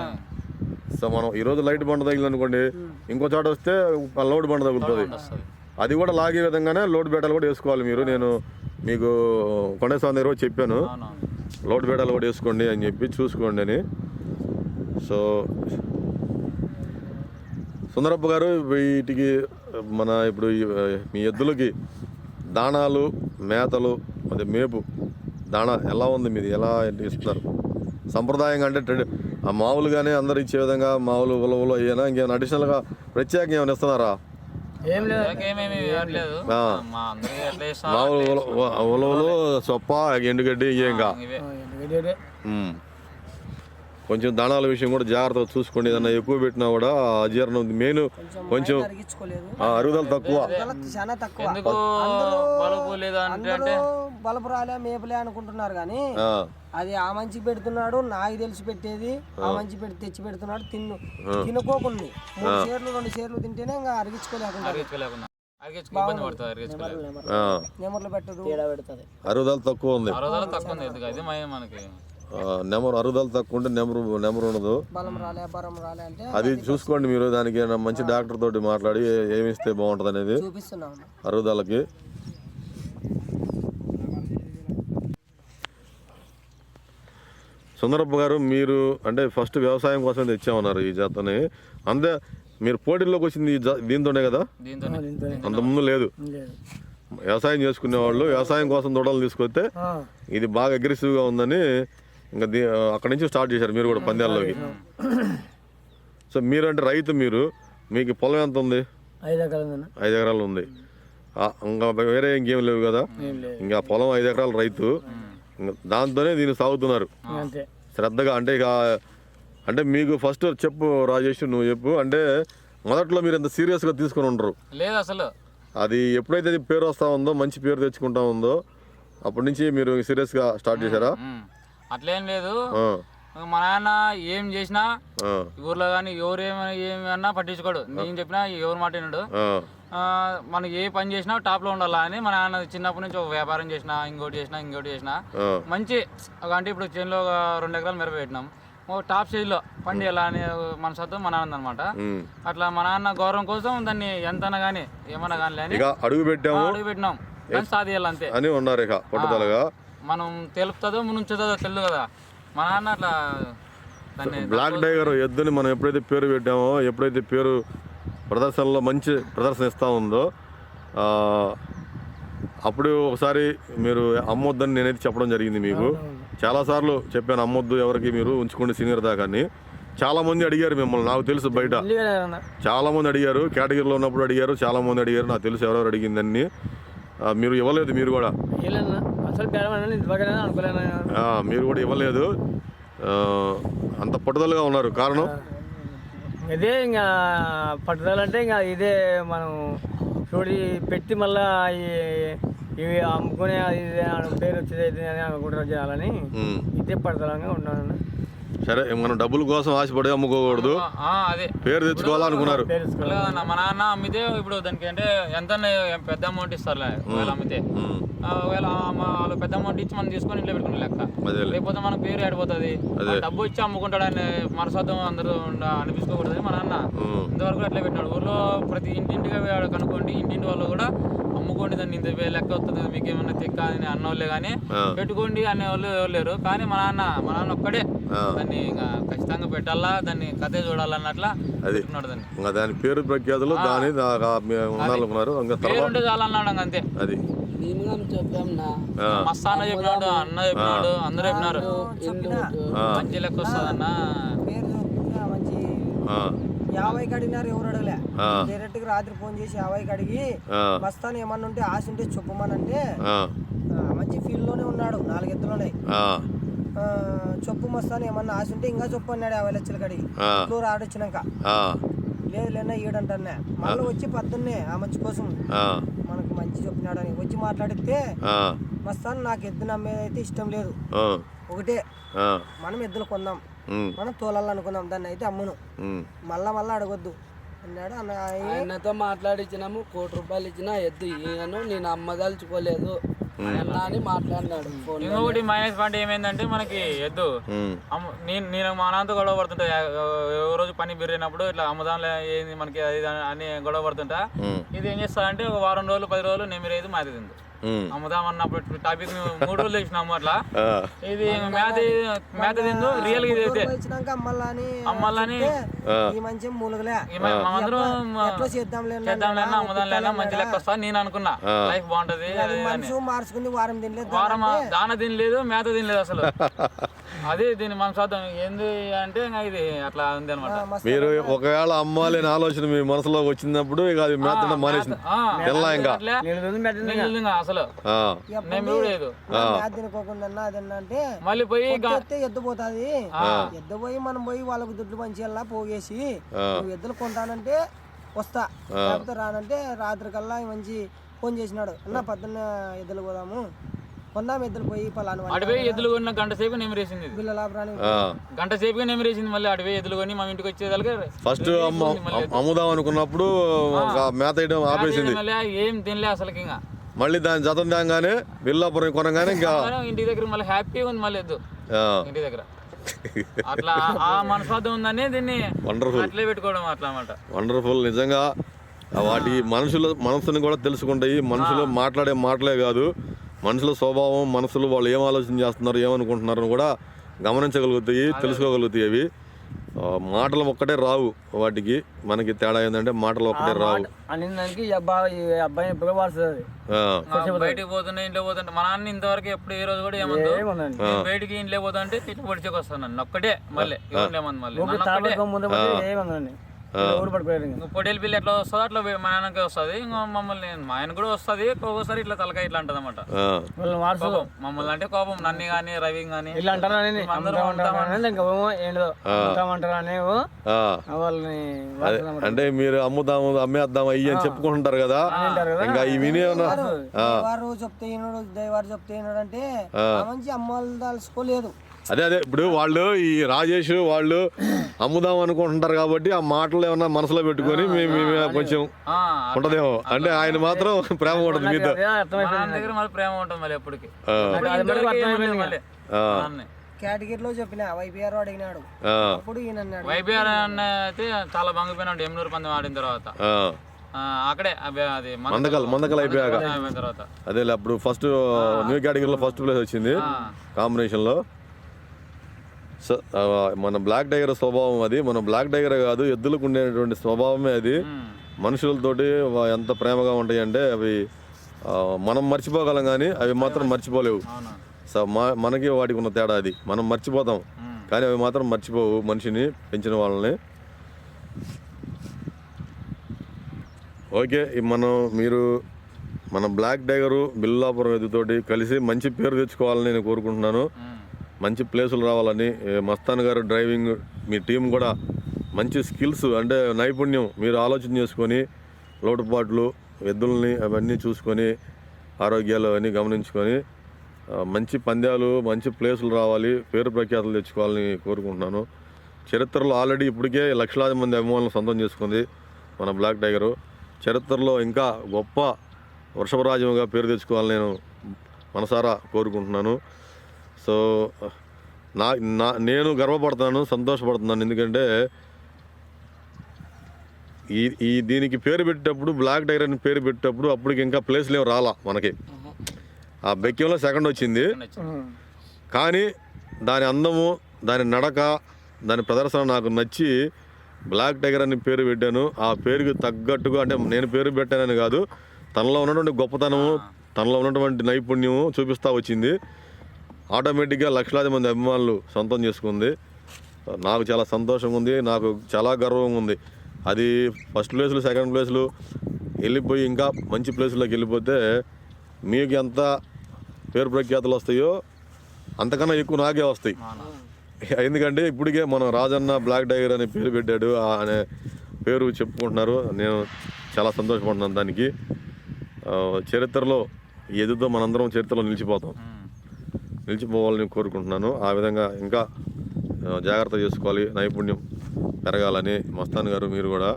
Speaker 1: సో మనం ఈరోజు లైట్ బండ తగిలింది అనుకోండి, ఇంకో చోట వస్తే లోడ్ బండ తగులుతుంది. అది కూడా లాగే విధంగానే లోడ్ బేటాలు కూడా వేసుకోవాలి మీరు. నేను మీకు కొండస్వామి దగ్గర చెప్పాను, లోడ్ బేటాలు కూడా వేసుకోండి అని చెప్పి, చూసుకోండి అని. సో సుందరప్ప గారు, వీటికి మన ఇప్పుడు మీ ఎద్దులకి దాణాలు, మేతలు, అదే మేపు దాణా ఎలా ఉంది మీది? ఎలా ఇస్తున్నారు సంప్రదాయంగా? అంటే మామూలుగానే అందరు ఇచ్చే విధంగా మామూలు ఉలవలు అయ్యానా, ఇంకేమైనా అడిషనల్గా ప్రత్యేకంగా ఏమైనా ఇస్తున్నారా? మామూలు ఉలవలు, సొప్ప, ఎండుగడ్డి ఇవేంగా. కొంచెం దాణాల విషయం కూడా జాగ్రత్తగా చూసుకోండి. ఏదన్నా ఎక్కువ పెట్టినా కూడా అజీర్ణం మెయిన్, కొంచెం అరుగుదల తక్కువ.
Speaker 4: చాలా తక్కువ. బలపు రాలే మేపలే అనుకుంటున్నారు కానీ అది ఆ మంచి పెడుతున్నాడు, నాకు తెలిసి పెట్టేది ఆ మంచి తెచ్చి పెడుతున్నాడు. తినుకోకుండా 3 షేర్లు 2 షేర్లు తింటేనే ఇంకా అరిగించుకోలేకుండా నెమర్లు పెట్టదు,
Speaker 1: అరుగుదల తక్కువ ఉంది. అరుగుదల తక్కువ ఉంటే నెమరు ఉండదు. అది చూసుకోండి మీరు. దానికి మంచి డాక్టర్ తోటి మాట్లాడి ఏమి ఇస్తే బాగుంటుంది అనేది అరుగుదలకి. సుందరప్ప గారు, మీరు అంటే ఫస్ట్ వ్యవసాయం కోసం తెచ్చామన్నారు ఈ జాతని. అంతే మీరు పోటీల్లోకి వచ్చింది దీంతోనే కదా? అంతకుముందు లేదు. వ్యవసాయం చేసుకునే వాళ్ళు వ్యవసాయం కోసం దూడలు తీసుకొస్తే ఇది బాగా అగ్రెసివ్గా ఉందని ఇంకా అక్కడి నుంచి స్టార్ట్ చేశారు మీరు కూడా పందాల్లోకి. సో మీరు అంటే రైతు, మీకు పొలం ఎంత ఉంది? 5 ఎకరాలు ఉంది. ఇంకా వేరే ఇంకేం లేవు కదా? ఇంకా పొలం 5 ఎకరాలు రైతు, దాంతోనే దీన్ని సాగుతున్నారు శ్రద్ధగా. అంటే మీకు ఫస్ట్ చెప్పు రాజేష్, నువ్వు చెప్పు. అంటే మొదట్లో మీరు ఎంత సీరియస్గా తీసుకుని ఉండరు
Speaker 3: లేదు అసలు.
Speaker 1: అది ఎప్పుడైతే పేరు వస్తూ ఉందో, మంచి పేరు తెచ్చుకుంటా ఉందో, అప్పటి నుంచి మీరు సీరియస్గా స్టార్ట్ చేశారా?
Speaker 3: అట్లేం లేదు. మా నాన్న ఏం చేసినా ఊర్లో కానీ ఎవరు ఏమన్నా పట్టించుకోడు. నేను చెప్పినా ఎవరు మాట వినడు. మనకి ఏ పని చేసినా టాప్ లో ఉండాలా అని మా నాన్న చిన్నప్పటి నుంచి ఒక వ్యాపారం చేసినా, ఇంకోటి చేసినా మంచి అంటే ఇప్పుడు చేనులో 2 ఎకరాలు మిరప పెట్టినాం, టాప్ స్టేజ్ లో పండియాలా అనే మనసత్వం మా నాన్న అనమాట. అట్లా మా నాన్న గౌరవం కోసం దాన్ని ఎంతనా గానీ ఏమన్నా కానీ
Speaker 1: అడుగు
Speaker 3: పెట్టినాం కానీ సాధియాలి అంతే
Speaker 1: అని ఉన్నారు. ఇక పట్టుదలగా మనం
Speaker 3: తెలుపుతుందో ముంచుతుందో తెలియదు కదా. మా నాన్న అట్లా దాన్ని
Speaker 1: బ్లాక్ టైగర్ ఎద్దుని మనం ఎప్పుడైతే పేరు పెట్టామో, ఎప్పుడైతే పేరు ప్రదర్శనలో మంచి ప్రదర్శన ఇస్తూ ఉందో, అప్పుడు ఒకసారి మీరు అమ్మొద్దని నేనైతే చెప్పడం జరిగింది మీకు. చాలాసార్లు చెప్పాను అమ్మొద్దు ఎవరికి, మీరు ఉంచుకోండి సీనియర్ దాకా అని. చాలామంది అడిగారు మిమ్మల్ని, నాకు తెలుసు. బయట చాలామంది అడిగారు, కేటగిరీలో ఉన్నప్పుడు అడిగారు, చాలామంది అడిగారు, నాకు తెలుసు ఎవరెవరు అడిగిందని. మీరు ఇవ్వలేదు, మీరు కూడా ఇవ్వలేదు. అంత పట్టుదలగా ఉన్నారు. కారణం
Speaker 2: ఇదే, ఇంకా పట్టుదల అంటే ఇంకా ఇదే. మనం చూడి పెట్టి మళ్ళా ఇవి అమ్ముకునే పేరు వచ్చేది అని అనుకుంటారు చేయాలని ఇదే పట్టుదలంగా ఉన్నాను.
Speaker 1: సరే, మనం డబ్బుల కోసం ఆశపడి అమ్ముకోకూడదు, పేరు తెచ్చుకోవాలనుకున్నారు.
Speaker 3: మా నాన్న అమ్మితే ఇప్పుడు దానికి అంటే ఎంత పెద్ద అమౌంట్ ఇస్తారులే ఒకవేళ అమ్మితే. ఒకవేళ వాళ్ళు పెద్ద అమౌంట్ ఇచ్చి మనం తీసుకొని ఇంట్లో పెట్టుకునే లెక్క. లేకపోతే మన పేరు ఏడిపోతుంది. డబ్బు ఇచ్చి అమ్ముకుంటాడని మనసత్వం అందరూ అనిపించుకోకూడదు. మా నాన్న ఇంతవరకు అట్లా పెట్టినాడు. ఊర్లో ప్రతి ఇంటింటిగా కనుక్కోండి, ఇంటింటి వాళ్ళు కూడా అమ్ముకోండి దాన్ని ఇంత లెక్క వస్తుంది కదా మీకు ఏమన్నా తిక్క అని అన్నోళ్ళే కానీ పెట్టుకోండి అనే వాళ్ళు ఎవరు లేరు. కానీ మా నాన్న ఒక్కడే దాన్ని ఇంకా ఖచ్చితంగా పెట్టాలా, దాన్ని కథే చూడాలన్నట్లా పెట్టుకున్నాడు దాన్ని.
Speaker 1: ఇంకా దాని పేరు ప్రఖ్యాతులు దాని ఉండాలనుకున్నారు,
Speaker 3: పేరు ఉంటే చాలన్నాడు అంతే.
Speaker 1: అది
Speaker 3: మస్త్ అన్న చెప్పినాడు, అన్న చెప్పినాడు, అందరూ చెప్పినారు మంచి లెక్క వస్తుంది అన్న.
Speaker 4: పేరు మంచి 50కి అడిగినారు, ఎవరు అడగలే. డైరెక్ట్ గా రాత్రి ఫోన్ చేసి 50కి అడిగి మస్తాన్ ఏమన్నా ఉంటే ఆశ ఉంటే చెప్పమనంటే మంచి ఫీల్డ్ లోనే ఉన్నాడు, 4 ఎత్తులోనే. చెప్పు మస్తాన్ ఏమన్నా ఆశ ఉంటే ఇంకా చెప్పు అన్నాడు 50 లక్షలకి అడిగి. ఫ్లోర్ ఆడొచ్చినాక లేదు లేనా ఈడంటన్నా. మళ్ళీ వచ్చి పొద్దున్నే ఆ మంచి కోసం మనకు మంచి చెప్పినాడు అని వచ్చి మాట్లాడితే మస్తాన్ నాకు ఎద్దు నమ్మేదైతే ఇష్టం లేదు, ఒకటే మనం ఎద్దులు కొందాం, మనం తోలాలనుకుందాం, దాన్ని అయితే అమ్మును, మళ్ళా అడగొద్దు అన్నాడు.
Speaker 5: ఆయనతో మాట్లాడించినాము, 1 కోటి రూపాయలు ఇచ్చిన ఎద్దు ఈయనను నేను అమ్మదలుచుకోలేదు అని మాట్లాడినాడు.
Speaker 3: ఇంకొకటి మైనస్ పాయింట్ ఏమైందంటే మనకి ఎద్దు నేను మా నాన్నతో గొడవ పడుతుంటా, ఏ రోజు పని బిర్రైనప్పుడు ఇట్లా అమ్మదాంలో ఏంది మనకి అది అని గొడవ పడుతుంటా. ఇది ఏం చేస్తా అంటే ఒక 1 రోజులు 10 రోజులు నెమిరేది మాది తింది అమ్ముదాం అన్నప్పుడు టాపిక్ 3 రోజులు వేసినాము అట్లా. ఇది మేత తిందు రియల్ గా ఇది అయితే అమ్మాలని చేద్దాంలేనా అమ్మదాంలేనా మంచి లెక్క వస్తా నేను అనుకున్నా, లైఫ్ బాగుంటది. వారం దాన తినలేదు, మేత తినలేదు అసలు. అదే దీని మన శాతం ఏంది అంటే ఇది అట్లా ఉంది అనమాట.
Speaker 1: మీరు ఒకవేళ అమ్మాలని ఆలోచన మీ మనసులోకి వచ్చినప్పుడు ఇక అది మేత మానేసింది
Speaker 3: అసలు మళ్ళీ పోయి
Speaker 4: ఎద్దు పోతాది, ఎద్దు పోయి మనం పోయి వాళ్ళకు దుడ్లు పంచేలా పోగేసి నువ్వు ఎద్దులు కొంటానంటే వస్తా, లేకపోతే రానంటే రాత్రి కల్లా మంచి ఫోన్ చేసినాడు, అన్న పొద్దున్న ఎద్దులు పోదాము, కొందాం ఎద్దులు పోయి పలాను
Speaker 3: అడిపోయి ఎద్దులు కొన్న గంట సేపు నెమిరేసింది, గంట సేపుగా నెమిరేసింది. మళ్ళీ అడిపోయి ఎద్దులు కొని మా ఇంటికి వచ్చేదానికి ఫస్ట్
Speaker 1: అమ్ముదాం అనుకున్నప్పుడు మేత వేయడం ఆపేసింది,
Speaker 3: ఏం తినలే అసలుకి. ఇంకా
Speaker 1: మళ్ళీ దాని జతం తేగానే బిల్లాపురం కొనగానే ఇంకా
Speaker 3: ఇంటి దగ్గర మళ్ళీ హ్యాపీగా ఉంది మళ్ళీ ఎద్దు ఇంటి దగ్గర. అట్లా ఆ మనస్వాదం ఉందని దీన్ని అట్లే పెట్టుకోవడం అట్లా అన్నమాట.
Speaker 1: వండర్ఫుల్. నిజంగా వాటి మనసుని కూడా తెలుసుకుంటాయి. మనుషులు మాట్లాడే మాటలే కాదు, మనుషుల స్వభావం, మనసులు వాళ్ళు ఏం ఆలోచన చేస్తున్నారు, ఏమనుకుంటున్నారు కూడా గమనించగలుగుతాయి, తెలుసుకోగలుగుతాయి. అవి మాటలు ఒక్కటే రావు వాటికి, మనకి తేడా ఏంటంటే మాటలు ఒక్కటే రావు.
Speaker 3: బయటికి పోతుంటే ఇంట్లో పోతుంటే మా నాన్న ఇంతవరకు ఎప్పుడు ఏ రోజు కూడా ఏమందు బయటికి ఇంట్లో పోతుంటే తిట్టి పొడిచేకి వస్తాను ఒక్కటే, మళ్ళీ పొడేలు పిల్ల ఎట్లా వస్తుంది అట్లా మా నాన్నకి వస్తుంది, ఇంకా మమ్మల్ని మా ఆయన కూడా వస్తుంది ఒక్కొక్కసారి ఇట్లా తలకాయ ఇట్లా అంటది అనమాట. మమ్మల్ని అంటే కోపం, నన్ను గానీ రవి గానీ
Speaker 1: అంటే మీరు అమ్ముదాము అమ్మేద్దాం అయ్యి అని చెప్పుకుంటుంటారు కదా, ఇంకా ఈ విని
Speaker 4: చెప్తే దైవారు చెప్తే అంటే మంచి అమ్మాయిలు దాల్చుకోలేదు.
Speaker 1: అదే ఇప్పుడు వాళ్ళు ఈ రాజేష్ వాళ్ళు అమ్ముదాం అనుకుంటుంటారు కాబట్టి ఆ మాటలు ఏమన్నా మనసులో పెట్టుకొని మేము కొంచెం ఉంటదేమో, అంటే ఆయన మాత్రం ప్రేమ ఉంటుంది మీతో,
Speaker 3: ప్రేమ ఉంటుంది మళ్ళీ ఎప్పటికి.
Speaker 4: కేటగిరీలో చెప్పిన వైబీఆర్ అడిగినాడు, అప్పుడు ఈయన
Speaker 3: వైబీఆర్ అయితే చాలా బంగిపోయినాడు ఎమ్నూరు పందెం ఆడిన తర్వాత. అక్కడే అది
Speaker 1: మందకల్ అయిపోయాక
Speaker 3: తర్వాత
Speaker 1: అదే అప్పుడు ఫస్ట్ న్యూ కేటగిరీలో ఫస్ట్ ప్లేస్ వచ్చింది కాంబినేషన్ లో. మన బ్లాక్ టైగర్ స్వభావం అది, మన బ్లాక్ టైగర్ కాదు ఎద్దులకు ఉండేటువంటి స్వభావమే అది. మనుషులతోటి ఎంత ప్రేమగా ఉంటాయి అంటే అవి మనం మర్చిపోగలం కానీ అవి మాత్రం మర్చిపోలేవు. మనకి వాటికి ఉన్న తేడా అది, మనం మర్చిపోతాం కానీ అవి మాత్రం మర్చిపోవు మనిషిని పెంచిన వాళ్ళని. ఓకే, మీరు మన బ్లాక్ టైగరు బిల్లాపురం ఎద్దుతోటి కలిసి మంచి పేరు తెచ్చుకోవాలని నేను కోరుకుంటున్నాను. మంచి ప్లేసులు రావాలని, మస్తాన్ గారు డ్రైవింగ్ మీ టీం కూడా మంచి స్కిల్స్ అంటే నైపుణ్యం మీరు ఆలోచన చేసుకొని లోటుపాట్లు ఎద్దుల్ని అవన్నీ చూసుకొని ఆరోగ్యాలు అవన్నీ గమనించుకొని మంచి పందాలు మంచి ప్లేసులు రావాలి, పేరు ప్రఖ్యాతులు తెచ్చుకోవాలని కోరుకుంటున్నాను. చరిత్రలో ఆల్రెడీ ఇప్పటికే లక్షలాది మంది అభిమానులు సొంతం చేసుకుంది మన బ్లాక్ టైగరు. చరిత్రలో ఇంకా గొప్ప వృషభరాజ్యంగా పేరు తెచ్చుకోవాలని నేను మనసారా కోరుకుంటున్నాను. సో నేను గర్వపడుతున్నాను, సంతోషపడుతున్నాను. ఎందుకంటే ఈ దీనికి పేరు పెట్టేటప్పుడు బ్లాక్ టైగర్ అని పేరు పెట్టేటప్పుడు అప్పటికి ఇంకా ప్లేస్లు ఏమి రాలా మనకి. ఆ బెక్యంలో సెకండ్ వచ్చింది. కానీ దాని అందము, దాని నడక, దాని ప్రదర్శన నాకు నచ్చి బ్లాక్ టైగర్ అని పేరు పెట్టాను. ఆ పేరుకి తగ్గట్టుగా, అంటే నేను పేరు పెట్టానని కాదు, తనలో ఉన్నటువంటి గొప్పతనము, తనలో ఉన్నటువంటి నైపుణ్యము చూపిస్తూ వచ్చింది. ఆటోమేటిక్గా లక్షలాది మంది అభిమానులు సొంతం చేసుకుంది. నాకు చాలా సంతోషంగా ఉంది, నాకు చాలా గర్వంగా ఉంది. అది ఫస్ట్ ప్లేస్లు, సెకండ్ ప్లేస్లు వెళ్ళిపోయి ఇంకా మంచి ప్లేస్లోకి వెళ్ళిపోతే మీకు ఎంత పేరు ప్రఖ్యాతులు వస్తాయో అంతకన్నా ఎక్కువ నాకే వస్తాయి. ఎందుకంటే ఇప్పటికే మనం రాజన్న బ్లాక్ టైగర్ అనే పేరు పెట్టాడు అనే పేరు చెప్పుకుంటున్నారు. నేను చాలా సంతోషపడుతున్నాను దానికి. చరిత్రలో ఎదుతో మనందరం చరిత్రలో నిలిచిపోవాలని కోరుకుంటున్నాను. ఆ విధంగా ఇంకా జాగ్రత్త చేసుకోవాలి, నైపుణ్యం పెరగాలని. మస్తాన్ గారు మీరు కూడా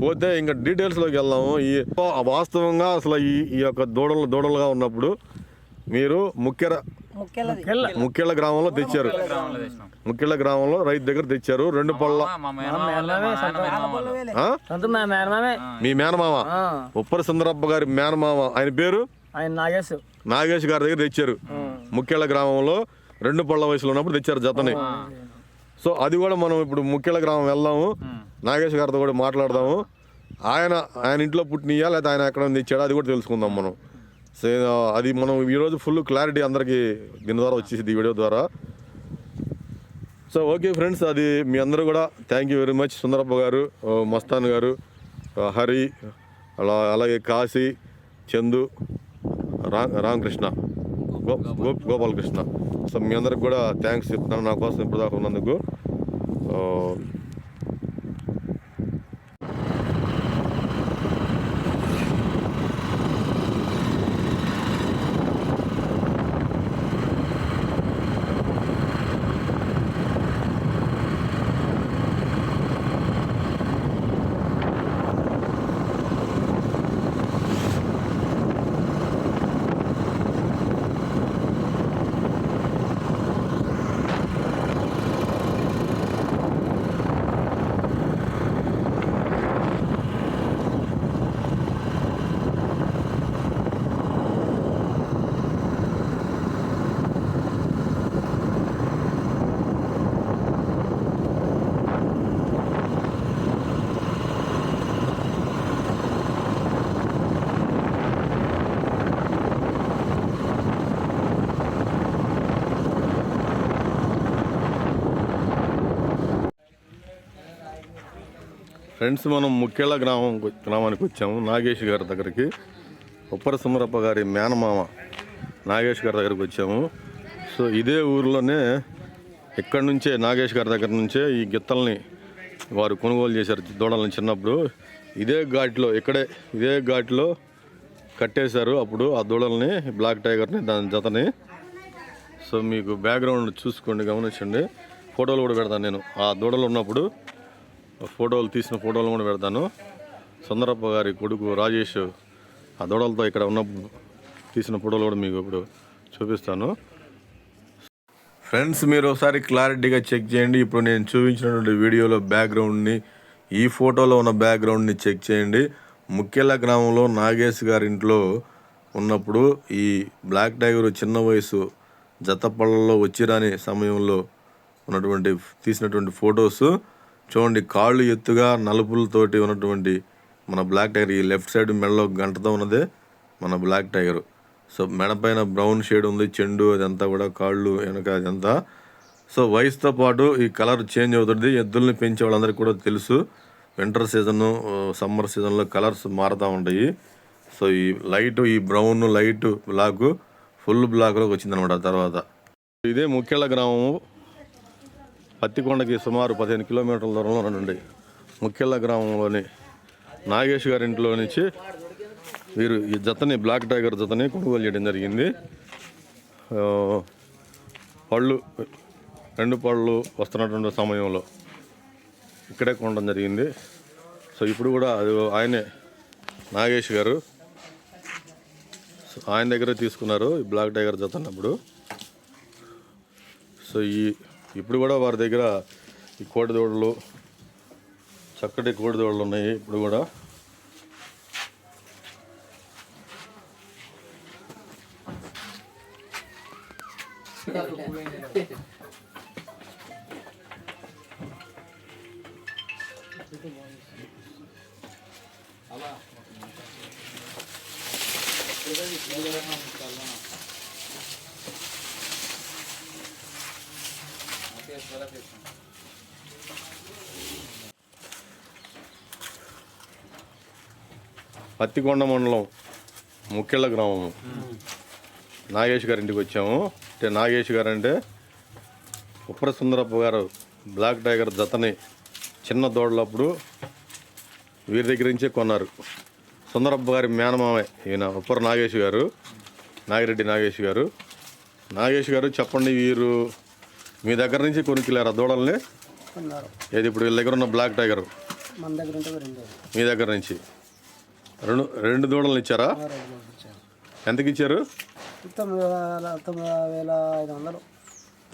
Speaker 1: పోతే ఇంకా డీటెయిల్స్లోకి వెళ్దాము. ఈ వాస్తవంగా అసలు ఈ యొక్క దూడలుగా ఉన్నప్పుడు మీరు ముఖ్యల గ్రామంలో తెచ్చారు. ముఖ్యల గ్రామంలో రైతు దగ్గర తెచ్చారు. 2 పళ్ళ మీ మేనమామ ఉప్పరి సుందరప్ప గారి మేనమామ, ఆయన పేరు నాగేష్ గారి దగ్గర తెచ్చారు. ముఖ్యల గ్రామంలో 2 పళ్ళ వయసులో ఉన్నప్పుడు తెచ్చారు జతని. సో అది కూడా మనం ఇప్పుడు ముఖ్యల గ్రామం వెళ్దాము, నాగేష్ గారితో కూడా మాట్లాడదాము. ఆయన ఇంట్లో పుట్టినయా లేదా ఆయన ఎక్కడ తెచ్చాడో అది కూడా తెలుసుకుందాం మనం. సో అది మనం ఈరోజు ఫుల్ క్లారిటీ అందరికీ దీని ద్వారా వచ్చేసింది, ఈ వీడియో ద్వారా. సో ఓకే ఫ్రెండ్స్, అది మీ అందరూ కూడా thank you very much. Sundarappa గారు, మస్తాన్ గారు, హరి, అలాగే కాశీ, చందు, రామకృష్ణ, గోపాలకృష్ణ. సో మీ అందరికి కూడా థ్యాంక్స్ చెప్తున్నాను నా కోసం ఇప్పుడు దాకా ఉన్నందుకు. ఫ్రెండ్స్, మనం ముఖ్యల గ్రామానికి వచ్చాము. నాగేష్ గారి దగ్గరికి, ఉప్పర సుమరప్ప గారి మేనమామ నాగేష్ గారి దగ్గరికి వచ్చాము. సో ఇదే ఊరిలోనే, ఇక్కడి నుంచే నాగేష్ గారి దగ్గర నుంచే ఈ గిత్తల్ని వారు కొనుగోలు చేశారు, దూడల్ని చిన్నప్పుడు. ఇదే ఘాట్లో కట్టేశారు అప్పుడు ఆ దూడల్ని, బ్లాక్ టైగర్ని, దాని జతని. సో మీకు బ్యాక్గ్రౌండ్ చూసుకోండి, గమనించండి. ఫోటోలు కూడా పెడతాను నేను, ఆ దూడలు ఉన్నప్పుడు తీసిన ఫోటోలు కూడా పెడతాను. సుందరప్ప గారి కొడుకు రాజేష్ ఆ దూడలతో ఇక్కడ ఉన్నప్పుడు తీసిన ఫోటోలు కూడా మీకు ఇప్పుడు చూపిస్తాను. ఫ్రెండ్స్, మీరు ఒకసారి క్లారిటీగా చెక్ చేయండి. ఇప్పుడు నేను చూపించినటువంటి వీడియోలో బ్యాక్గ్రౌండ్ని, ఈ ఫోటోలో ఉన్న బ్యాక్గ్రౌండ్ని చెక్ చేయండి. ముఖ్యల గ్రామంలో నాగేష్ గారి ఇంట్లో ఉన్నప్పుడు ఈ బ్లాక్ టైగర్ చిన్న వయసు జత పళ్ళలో వచ్చిరాని సమయంలో తీసినటువంటి ఫొటోస్ చూడండి. కాళ్ళు ఎత్తుగా నలుపులతోటి ఉన్నటువంటి మన బ్లాక్ టైగర్, ఈ లెఫ్ట్ సైడ్ మెడలో గంటతో ఉన్నదే మన బ్లాక్ టైగర్. సో మెడపైన బ్రౌన్ షేడ్ ఉంది, చెండు అదంతా కూడా, కాళ్ళు వెనక అదంతా. సో వయసుతో పాటు ఈ కలర్ చేంజ్ అవుతుంది. ఎద్దుల్ని పెంచే వాళ్ళందరికీ కూడా తెలుసు, వింటర్ సీజను, సమ్మర్ సీజన్లో కలర్స్ మారుతూ ఉంటాయి. సో ఈ బ్రౌన్ లైట్ బ్లాక్ ఫుల్ బ్లాక్లోకి వచ్చిందనమాట. తర్వాత ఇదే ముఖ్యల గ్రామము, పత్తికొండకి సుమారు 15 కిలోమీటర్ల దూరంలో ఉన్నటువంటి ముఖ్యల గ్రామంలోని నాగేష్ గారి ఇంట్లో నుంచి వీరు ఈ జతని, బ్లాక్ టైగర్ జతని కొనుగోలు చేయడం జరిగింది. 2 పళ్ళు వస్తున్నటువంటి సమయంలో ఇక్కడే కొనడం జరిగింది. సో ఇప్పుడు కూడా అది ఆయనే, నాగేష్ గారు, ఆయన దగ్గరే తీసుకున్నారు ఈ బ్లాక్ టైగర్ జత అన్నప్పుడు. సో ఇప్పుడు కూడా వారి దగ్గర ఈ కోటి దూడలు చక్కటి కోడిదోళ్ళు ఉన్నాయి ఇప్పుడు కూడా. పత్తికొండ మండలం ముక్కెళ్ళ గ్రామము నాగేష్ గారి ఇంటికి వచ్చాము. అంటే నాగేష్ గారు అంటే ఉప్పర సుందరప్ప గారు బ్లాక్ టైగర్ జతని చిన్న దూడలప్పుడు వీరి దగ్గర నుంచే కొన్నారు. సుందరప్ప గారి మేనమామే ఈయన ఉప్పర నాగేష్ గారు, నాగిరెడ్డి నాగేష్ గారు. నాగేష్ గారు చెప్పండి, వీరు మీ దగ్గర నుంచి కొనుక్కెళ్ళారు ఆ దూడల్ని? ఏది ఇప్పుడు వీళ్ళ దగ్గర ఉన్న బ్లాక్ టైగర్
Speaker 4: మన దగ్గర ఉంటే
Speaker 1: మీ దగ్గర నుంచి రెండు దూడలను ఇచ్చారా? ఎంతకి ఇచ్చారు?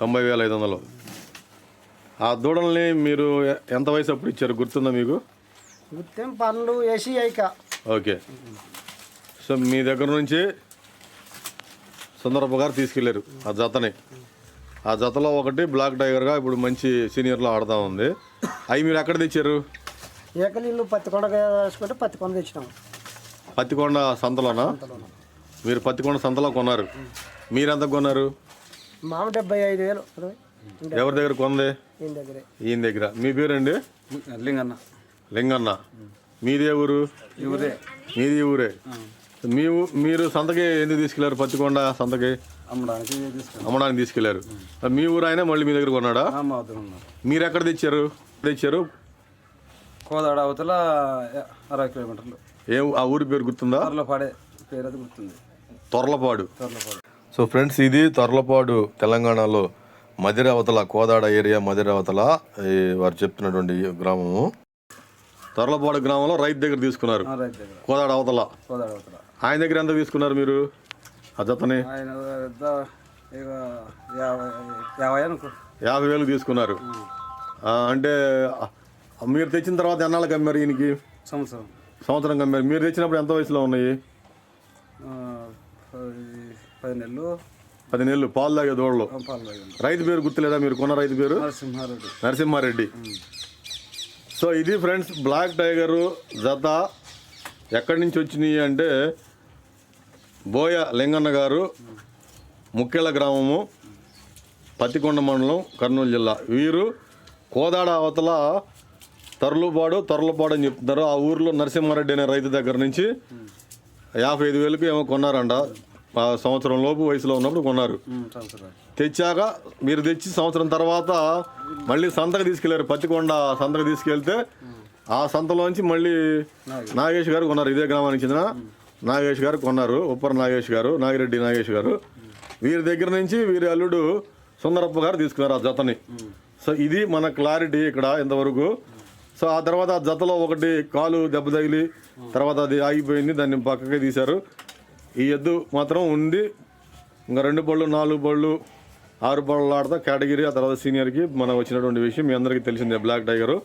Speaker 1: 90,500. ఆ దూడల్ని మీరు ఎంత వయసు అప్పుడు ఇచ్చారు, గుర్తుందా మీకు?
Speaker 4: గుర్తేం పనులు వేసి అయిక.
Speaker 1: ఓకే. సో మీ దగ్గర నుంచి సుందరప్ప గారు తీసుకెళ్ళారు ఆ జతని. ఆ జతలో ఒకటి బ్లాక్ టైగర్గా ఇప్పుడు మంచి సీనియర్లో ఆడుతూ ఉంది. అవి మీరు ఎక్కడ తెచ్చారు?
Speaker 4: ఏకలీళ్ళు పత్తికొండ వేసుకుంటే పత్తికొండ తెచ్చినాము.
Speaker 1: పత్తికొండ సంతలోనా? మీరు పత్తికొండ సంతలో కొన్నారు. మీరు ఎంత కొన్నారు?
Speaker 4: మామ 75,000.
Speaker 1: ఎవరి దగ్గర కొంది?
Speaker 4: ఈయన దగ్గరే.
Speaker 1: ఈయన దగ్గర. మీ పేరండి?
Speaker 3: లింగన్న.
Speaker 1: లింగన్న. మీది ఏ ఊరు? మీది ఊరే. మీరు సంతకి ఎందుకు తీసుకెళ్లారు? పత్తికొండ సంతకి అమ్మడానికి తీసుకెళ్లారు. మీ ఊరు ఆయన మళ్ళీ మీ దగ్గర కొన్నాడా? మీరు ఎక్కడ తెచ్చారు?
Speaker 6: కోదాడ అవతల 60 కిలోమీటర్లు.
Speaker 1: ఆ ఊరి పేరు గుర్తుందా?
Speaker 6: తొర్లపాడే పేరు అది గుర్తుంది.
Speaker 1: తొర్లపాడు. సో ఫ్రెండ్స్, ఇది తొర్లపాడు తెలంగాణలో మదిరావతల, కోదాడ ఏరియా మదిరావతల వారు చెప్తున్నటువంటి గ్రామము. తొర్లపాడు గ్రామంలో రైతు దగ్గర తీసుకున్నారు. కోదాడ అవతల. ఆయన దగ్గర ఎంత తీసుకున్నారు మీరు ఆ జతని? 50,000 తీసుకున్నారు. అంటే మీరు తెచ్చిన తర్వాత ఎన్నాళ్ళకి అమ్మారు ఈయనకి? సంవత్సరం అమ్మారు. మీరు తెచ్చినప్పుడు ఎంత వయసులో ఉన్నాయి? 10 నెలలు. పాలు తాగే దూడలు. రైతు పేరు గుర్తులేదా మీరు కొన్న రైతు పేరు? నరసింహారెడ్డి. సో ఇది ఫ్రెండ్స్ బ్లాక్ టైగరు జత ఎక్కడి నుంచి వచ్చినాయి అంటే బోయ లింగన్న గారు, ముక్కెళ్ళ గ్రామము, పత్తికొండ మండలం, కర్నూలు జిల్లా. వీరు కోదాడ అవతల తొర్లపాడు అని చెప్తున్నారు. ఆ ఊర్లో నరసింహారెడ్డి అనే రైతు దగ్గర నుంచి 55,000కి ఏమో కొన్నారంట. సంవత్సరం లోపు వయసులో ఉన్నప్పుడు కొన్నారు. తెచ్చాక మీరు తెచ్చి సంవత్సరం తర్వాత మళ్ళీ సంతకు తీసుకెళ్లారు. పత్తికొండ సంతకు తీసుకెళ్తే ఆ సంతలోంచి మళ్ళీ నాగేష్ గారు కొన్నారు. ఇదే గ్రామానికి చెందిన నాగేష్ గారు కొన్నారు. ఉప్పర నాగేష్ గారు, నాగిరెడ్డి నాగేష్ గారు. వీరి దగ్గర నుంచి వీరి అల్లుడు సుందరప్ప గారు తీసుకున్నారు ఆ జతని. సో ఇది మన క్లారిటీ ఇక్కడ ఇంతవరకు. సో ఆ తర్వాత ఆ జతలో ఒకటి కాలు దెబ్బ తగిలి తర్వాత అది ఆగిపోయింది, దాన్ని పక్కకే తీశారు. ఈ ఎద్దు మాత్రం ఉంది. ఇంకా 2 పళ్ళు, 4 పళ్ళు, 6 పళ్ళు ఆడతా కేటగిరీ. ఆ తర్వాత సీనియర్కి మనకు వచ్చినటువంటి విషయం మీ అందరికీ తెలిసిందే, బ్లాక్ టైగరు.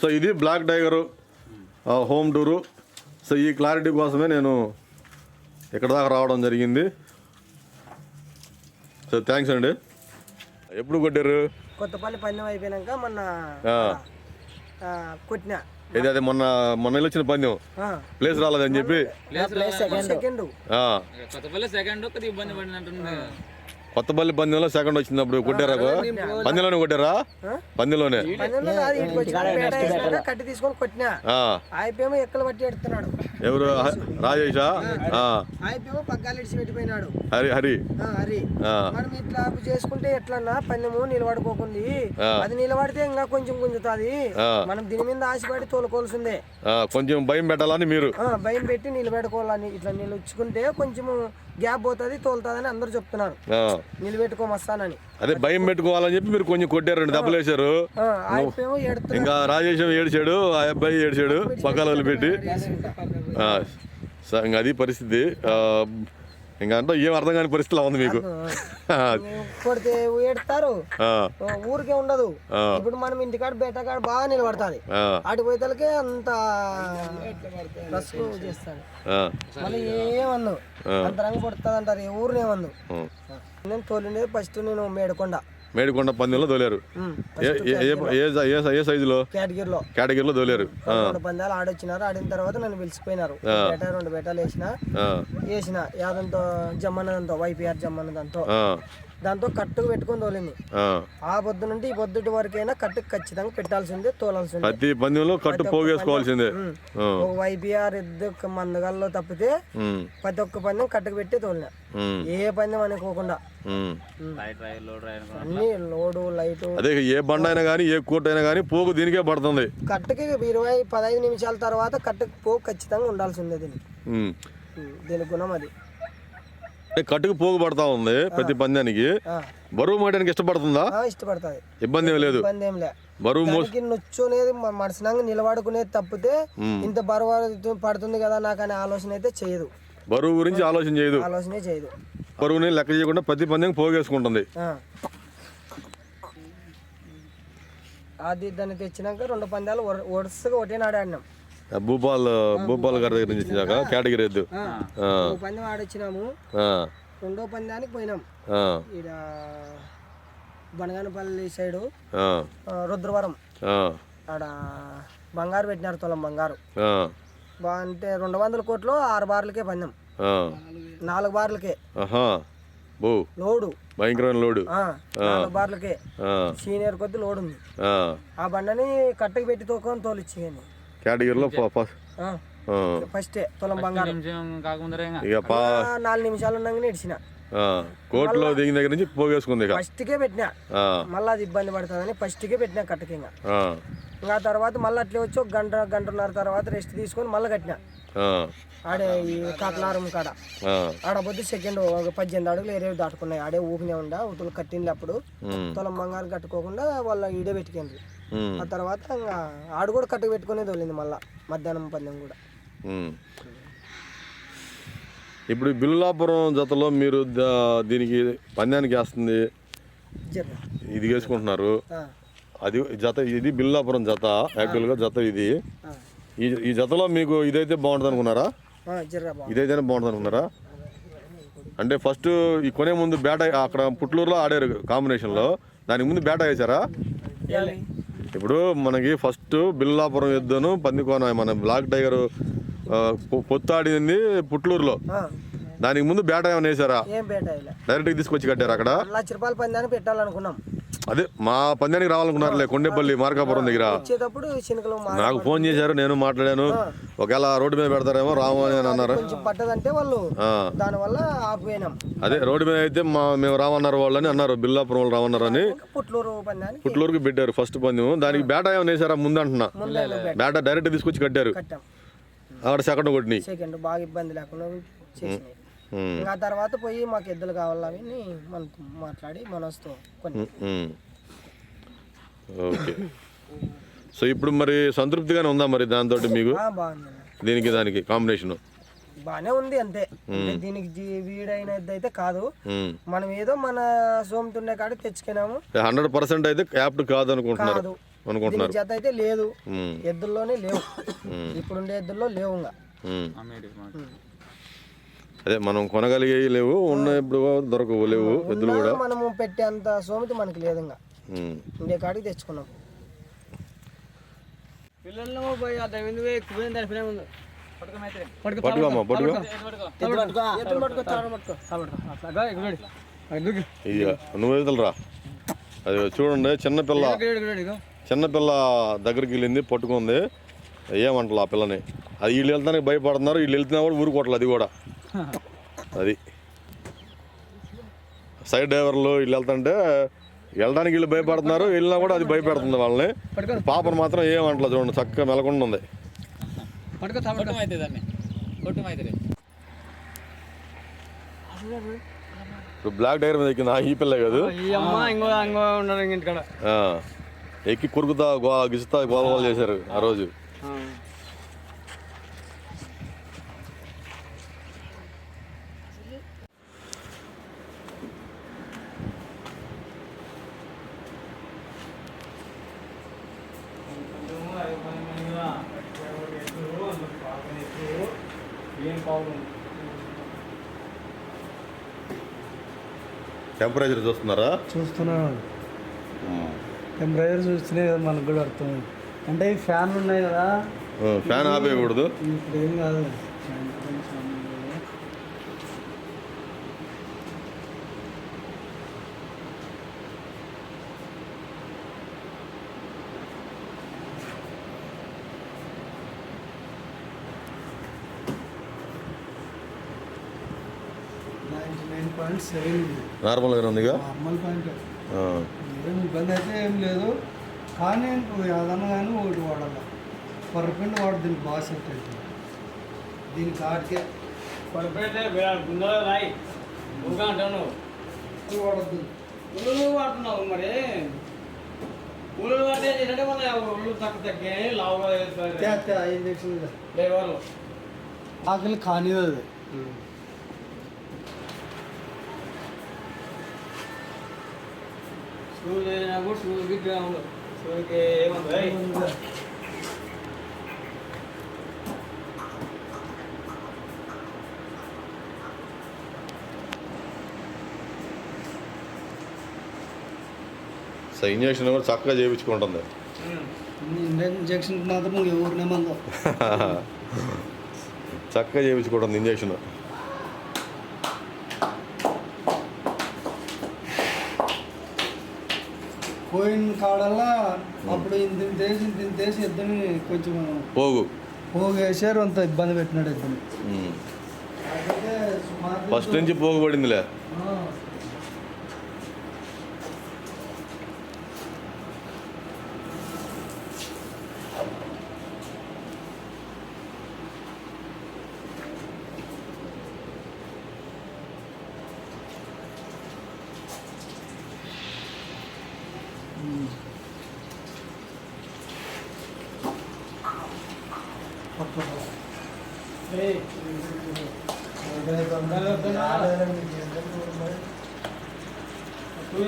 Speaker 1: సో ఇది black tiger home tour. So ఈ క్లారిటీ కోసమే నేను ఇక్కడ దాకా రావడం జరిగింది. సో థ్యాంక్స్ అండి. ఎప్పుడు కొట్టారు?
Speaker 4: కొత్తపల్లి పందెం అయిపోయినాక మొన్న కొట్టినా.
Speaker 1: అదే మొన్న వచ్చిన పందెం ప్లేస్ రాలేదని చెప్పి కొత్తపల్లి పందెంలో సెకండ్ వచ్చినప్పుడు కొట్టారా? పందెంలోనే కొట్టారా? పందెంలోనే
Speaker 4: కట్టి తీసుకొని కొట్టినా. అయిపోయేమో ఎక్కలు పట్టి ఎడుతున్నాడు.
Speaker 1: ఎవరు? రాజేషా?
Speaker 4: అయిపోయేమో పగ్గాలు ఇడిచి పెట్టిపోయినాడు.
Speaker 1: హరి.
Speaker 4: మనం ఇట్లా చేసుకుంటే ఎట్లన్నా పందెము నిలబడుకోకుంది. అది నిలబడితే ఇంకా కొంచెం గుంజుతుంది. మనం దీని మీద ఆశపడి తోలుకోవాల్సిందే.
Speaker 1: కొంచెం భయం పెట్టాలని మీరు?
Speaker 4: భయం పెట్టి నిలబెట్టుకోవాలని. ఇట్లా నిలుచుకుంటే కొంచెము గ్యాప్ పోతుంది, తోలుతుందని అందరూ చెప్తున్నారు. నిలబెట్టుకోమస్తానని
Speaker 1: అదే భయం పెట్టుకోవాలని చెప్పి మీరు కొంచెం కొట్టారు, 2 దెబ్బలు వేశారు. ఇంకా రాజేశం ఏడ్చాడు, ఆ అబ్బాయి ఏడ్చాడు పక్కన వదిలిపెట్టి. ఇంకా అది పరిస్థితి. ఇంకా అంటే ఏం అర్థం కాని పరిస్థితిలో ఉంది మీకు.
Speaker 4: కొడితే ఏడుతారు,
Speaker 1: ఆ,
Speaker 4: ఊరికే ఉండదు.
Speaker 1: ఆ.
Speaker 4: ఇప్పుడు మనం ఇంటికాడ బేటకాడ బాగా నిలబడుతుంది,
Speaker 1: ఆ,
Speaker 4: అటు పోయేతలకే అంత రస్కు చేస్తాడు.
Speaker 1: ఆ,
Speaker 4: మళ్ళీ ఏమన్నావు అంత రంగు పడుతుంది అంటారు, ఏ ఊరినేమన్నావు.
Speaker 1: ఆ.
Speaker 4: నేను తోలిండేది ఫస్ట్ నేను మేడకొండ
Speaker 1: మేడికొండ పందెంలో తోలారు. ఏ సైజులో? కేటగిరీలో తోలారు.
Speaker 4: 2 పందాలు ఆడొచ్చినారు. ఆడిన తర్వాత నన్ను పిలిచిపోయినారు. 2 బేటాలు వేసిన యాదంతో జమ్మన్నదంతో వైపీఆర్ జమ్మన్నదంతో దాంతో కట్టుకు పెట్టుకొని తోలింది. ఆ పొద్దు నుండి ఈ పొద్దుటి వరకైనా కట్టుకు ఖచ్చితంగా పెట్టాల్సిందే, తోలాల్సిందే.
Speaker 1: ప్రతి పందెంలో కట్టు పోగేసుకోవాల్సిందే.
Speaker 4: ఒక వైపీఆర్ ఎద్దు మందగాల్లో తప్పితే ప్రతి ఒక్క పందెం కట్టుకు పెట్టి తోలిన, ఏ పందెం అనుకోకుండా. అన్ని లోడు లైటు
Speaker 1: అదే ఏ బండ అయినా కానీ ఏ కోట్ అయినా కానీ పోగు దీనికే పడుతుంది.
Speaker 4: కట్టుకి 20-15 నిమిషాల తర్వాత కట్టుకు పోగు ఖచ్చితంగా ఉండాల్సిందే. దీని గుణం అది.
Speaker 1: కట్టుకు పోగు పడతా ఉంది ప్రతి పందానికి. బరువు మోయడానికి ఇష్టపడుతుందా?
Speaker 4: ఇష్టపడుతుంది,
Speaker 1: ఇబ్బంది ఏం లేదు.
Speaker 4: ఇబ్బంది ఏం లేదు.
Speaker 1: బరువు
Speaker 4: నొచ్చునేది మనసునంగా నిలబడుకునేది తప్పితే ఇంత బరువు పడుతుంది కదా నాకు అనే ఆలోచన అయితే చేయదు.
Speaker 1: బరువు గురించి ఆలోచనే
Speaker 4: చేయదు.
Speaker 1: బరువుని లెక్క చేయకుండా ప్రతి పందెం పోగేసుకుంటుంది.
Speaker 4: అది దాన్ని తెచ్చినాక 2 పందాలు వరుసగా ఒకటే నాడు ఆడినాం.
Speaker 1: భూపాల్ గారి దగ్గర నుంచి కేటగిరీ ఎద్దు
Speaker 4: పందెం ఆడొచ్చినాము. 2వ పందానికి పోయినాం ఈడ బనగానపల్లి సైడు రుద్రవరం. ఆడ బంగారు పెట్టినారు, తులం బంగారు. అంటే 200 కోట్లు 6 బార్లకే పందెం, 4 బార్లకే లోడు, భయంకరమైన లోడు. 4 బార్లకే సీనియర్ కొద్ది లోడు ఉంది. ఆ బండని కట్టకి పెట్టి తోలిచ్చి
Speaker 1: కేటగిరీలో
Speaker 4: ఫస్ట్ తులం బంగారం
Speaker 3: కాకముందరే
Speaker 4: 4 నిమిషాలు ఉండగానే ఇడిచిన
Speaker 1: కోర్టులో దిగిన దగ్గర నుంచి పోగేసుకుంది.
Speaker 4: ఫస్ట్కే పెట్టినా, మళ్ళీ అది ఇబ్బంది పడుతుందని ఫస్ట్కే పెట్టినా కట్టకింగా. ఇంకా తర్వాత మళ్ళీ అట్లే వచ్చి 1 గంటన్నర తర్వాత రెస్ట్ తీసుకొని మళ్ళీ కట్టినా. ఆడే ఈ కాకలారం కాడ ఆడబోద్దు సెకండ్ 18 అడుగులు ఏరేవి దాటుకున్నాయి. ఆడే ఊపినే ఉండా ఉతులు కట్టింది. అప్పుడు తులం బంగారం కట్టుకోకుండా వాళ్ళ ఈడే పెట్టుకుంది. ఆ తర్వాత ఇంకా ఆడు కూడా కట్టుకు పెట్టుకునేది వెళ్ళింది. మళ్ళీ మధ్యాహ్నం పందెం కూడా.
Speaker 1: ఇప్పుడు బిల్లాపురం జతలో మీరు దీనికి పందానికి వేస్తుంది, ఇది వేసుకుంటున్నారు. అది జత, ఇది బిల్లాపురం జత. యాక్చువల్గా జత ఇది. ఈ జతలో మీకు ఇదైతే బాగుంటుంది అనుకున్నారా? ఇదైతేనే బాగుంటుంది అనుకున్నారా? అంటే ఫస్ట్ ఈ కొనే ముందు బేట అక్కడ పుట్లూరులో ఆడారు కాంబినేషన్లో, దానికి ముందు బేట వేసారా? ఇప్పుడు మనకి ఫస్ట్ బిల్లాపురం ఎద్దును పందికోన మన బ్లాక్ టైగర్ పొత్తు ఆడింది పుట్లూరులో, దానికి ముందు బేట ఏమైనా వేసారా? డైరెక్ట్ తీసుకొచ్చి కట్టారు అక్కడ.
Speaker 4: రూపాయల పందాన్ని పెట్టాలనుకున్నాం.
Speaker 1: అదే మా పందానికి రావాలనుకున్నారులే, కొండేపల్లి మార్కాపురం దగ్గర. నాకు ఫోన్ చేశారు, నేను మాట్లాడాను. ఒకవేళ రోడ్డు మీద పెడతారేమో రాము అని అన్నారు.
Speaker 4: పట్టదంటే వాళ్ళు దానివల్ల ఆపిపోయినాం.
Speaker 1: అదే రోడ్డు మీద అయితే మేము రామన్నారు వాళ్ళని అన్నారు, బిల్లాపురం వాళ్ళు రామన్నారు అని. పుట్లూరుకి పెట్టారు ఫస్ట్ పందెం. దానికి బేట ఏమైనా వేసారా ముందు అంటున్నా? బేట డైరెక్ట్ తీసుకొచ్చి కట్టారు. అక్కడ సెకండ్ కొట్టినాయి.
Speaker 4: బాగా ఇబ్బంది లేకుండా చేసినాయి. ఆ తర్వాత పోయి మాకు ఎద్దులు కావాలని మనతో మాట్లాడి మనస్తో కొన్ని.
Speaker 1: ఓకే. సో ఇప్పుడు మరి సంతృప్తిగానే ఉందా మరి దాంతో మీకు? దీనికి దానికి కాంబినేషన్
Speaker 4: బానే ఉంది అంతే. దీనికి వీడైన అయితే కాదు, మనం ఏదో మన సోమతుండే కాడ తెచ్చుకున్నాము.
Speaker 1: 100% అయితే యాప్ట్ కాదు అనుకుంటున్నారు.
Speaker 4: జత అయితే లేదు, ఎద్దుల్లోనే లేవు. ఇప్పుడుండే ఎద్దుల్లో లేవు.
Speaker 1: అదే మనం కొనగలిగే లేవు, ఉన్న ఇప్పుడు దొరకవు లేవు ఎద్దులు కూడా.
Speaker 4: మనము పెట్టేంత సోమతి మనకి లేదు. ఇంకా ఉండే కాడికి తెచ్చుకున్నాం.
Speaker 1: నువ్వు ఎదులురా. అది చూడండి, చిన్నపిల్ల దగ్గరికి వెళ్ళింది, పట్టుకుంది. ఏమంటారు ఆ పిల్లని? అది వీళ్ళు వెళ్తానికి భయపడుతున్నారు, వీళ్ళు వెళ్తున్నా కూడా ఊరుకోవట్లేదు. అది కూడా అది సైడ్ డ్రైవర్లు వీళ్ళు వెళ్తుంటే వెళ్ళడానికి వీళ్ళు భయపడుతున్నారు, వెళ్ళినా కూడా అది భయపెడుతుంది వాళ్ళని. పాపను మాత్రం ఏమంటలేదు చూడండి, చక్కగా మెలకుండా ఉంది. ఇప్పుడు బ్లాక్ టైగర్ మీద ఎక్కింది ఈ పిల్ల కాదు, ఎక్కి కురుకుతా గిసుతా గోల చేశారు ఆ రోజు. టెంపరేచర్ చూస్తున్నారా?
Speaker 7: చూస్తున్నాను. టెంపరేచర్ చూస్తేనే కదా మనకు కూడా అర్థమైంది. అంటే ఈ ఫ్యాన్లు ఉన్నాయి కదా,
Speaker 1: ఫ్యాన్ ఆపేయకూడదు.
Speaker 7: ఇప్పుడు ఏం కాదు.
Speaker 1: నార్మల్గానే ఉందిగా.
Speaker 7: నార్మల్ పాయింట్, ఏం ఇబ్బంది అయితే ఏం లేదు. కానీ ఏదన్నా కానీ ఒకటి వాడాలి, పర్ఫెక్ట్ వాడు. దీనికి బాగా సెట్ అవుతుంది. దీనికి ఆడికే
Speaker 2: రాయి అంటాను
Speaker 7: వాడద్దు.
Speaker 2: ఉల్లు వాడుతున్నావు మరి. ఉల్లు వాడితే ఏంటంటే మన ఉల్లు తగ్గే లావుగా
Speaker 7: ఇంజక్షన్
Speaker 2: లేవాళ్ళు
Speaker 7: ఆకలి కానీ అది.
Speaker 2: షూస్ అయినా కూడా షూస్ గిట్గా ఉండవు. షూకి ఏముంది
Speaker 1: సో ఇంజక్షన్ కూడా చక్కగా చేయించుకుంటుంది.
Speaker 7: ఇంజక్షన్ మాత్రం ఎవరినే మందో
Speaker 1: చక్కగా చేయించుకుంటుంది ఇంజక్షన్.
Speaker 7: పోయిన కాడల్లా అప్పుడు ఇంత ఇద్దరిని కొంచెం పోగేసారు, అంత ఇబ్బంది పెట్టినాడు ఇద్దరిని.
Speaker 1: ఫస్ట్ నుంచి పోగు పడిందిలే.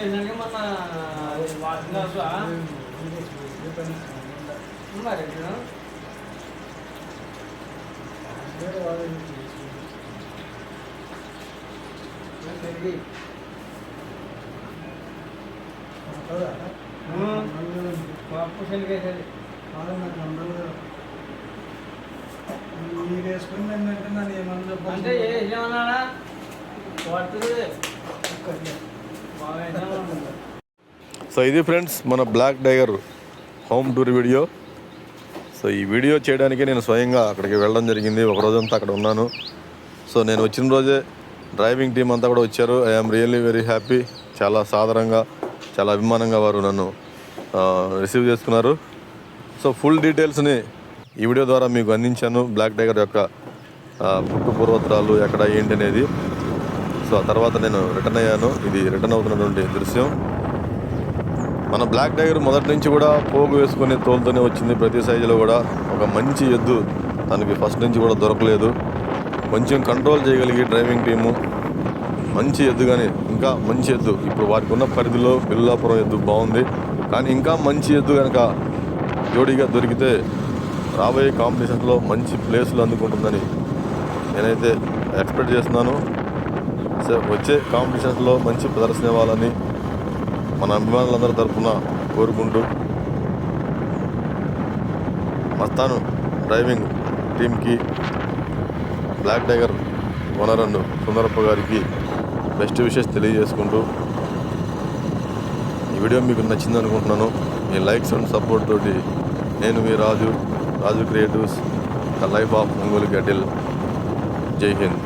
Speaker 2: ఏంటంటే మన
Speaker 7: మీరు వేసుకుని ఏంటంటే నన్ను ఏమన్నా
Speaker 2: అంటే ఏమన్నా పడుతుంది.
Speaker 1: సో ఇది ఫ్రెండ్స్ మన black tiger home tour video. So ఈ వీడియో చేయడానికి నేను స్వయంగా అక్కడికి వెళ్ళడం జరిగింది. ఒక రోజంతా అక్కడ ఉన్నాను. సో నేను వచ్చిన రోజే డ్రైవింగ్ టీం అంతా కూడా వచ్చారు. I'm really very happy. చాలా సాధారణంగా, చాలా అభిమానంగా వారు నన్ను రిసీవ్ చేసుకున్నారు. సో ఫుల్ డీటెయిల్స్ని ఈ వీడియో ద్వారా మీకు అందించాను. బ్లాక్ టైగర్ యొక్క పుట్టు పూర్వోత్తరాలు ఎక్కడ ఏంటి అనేది. సో ఆ తర్వాత నేను రిటర్న్ అయ్యాను. ఇది రిటర్న్ అవుతున్నటువంటి దృశ్యం. మన బ్లాక్ టైగర్ మొదటి నుంచి కూడా పోగు వేసుకొని తోలుతూనే వచ్చింది. ప్రతి సైజులో కూడా ఒక మంచి ఎద్దు తనకి ఫస్ట్ నుంచి కూడా దొరకలేదు. కొంచెం కంట్రోల్ చేయగలిగి డ్రైవింగ్ టీము మంచి ఎద్దు, కానీ ఇంకా మంచి ఎద్దు ఇప్పుడు వారికి ఉన్న పరిధిలో బిల్లాపురం ఎద్దు బాగుంది. కానీ ఇంకా మంచి ఎద్దు కనుక జోడీగా దొరికితే రాబోయే కాంపిటీషన్లో మంచి ప్లేసులు అందుకుంటుందని నేనైతే ఎక్స్పెక్ట్ చేస్తున్నాను. సో వచ్చే కాంపిటీషన్స్లో మంచి ప్రదర్శన ఇవ్వాలని మన అభిమానులందరి తరఫున కోరుకుంటూ మస్తాను డ్రైవింగ్ టీమ్కి, black tiger owner and Sundarappa గారికి బెస్ట్ విషెస్ తెలియజేసుకుంటూ ఈ వీడియో మీకు నచ్చింది అనుకుంటున్నాను. మీ లైక్స్ అండ్ సపోర్ట్ తోటి నేను మీ Raju creatives, the life of Ongole cattle. Jai Hind.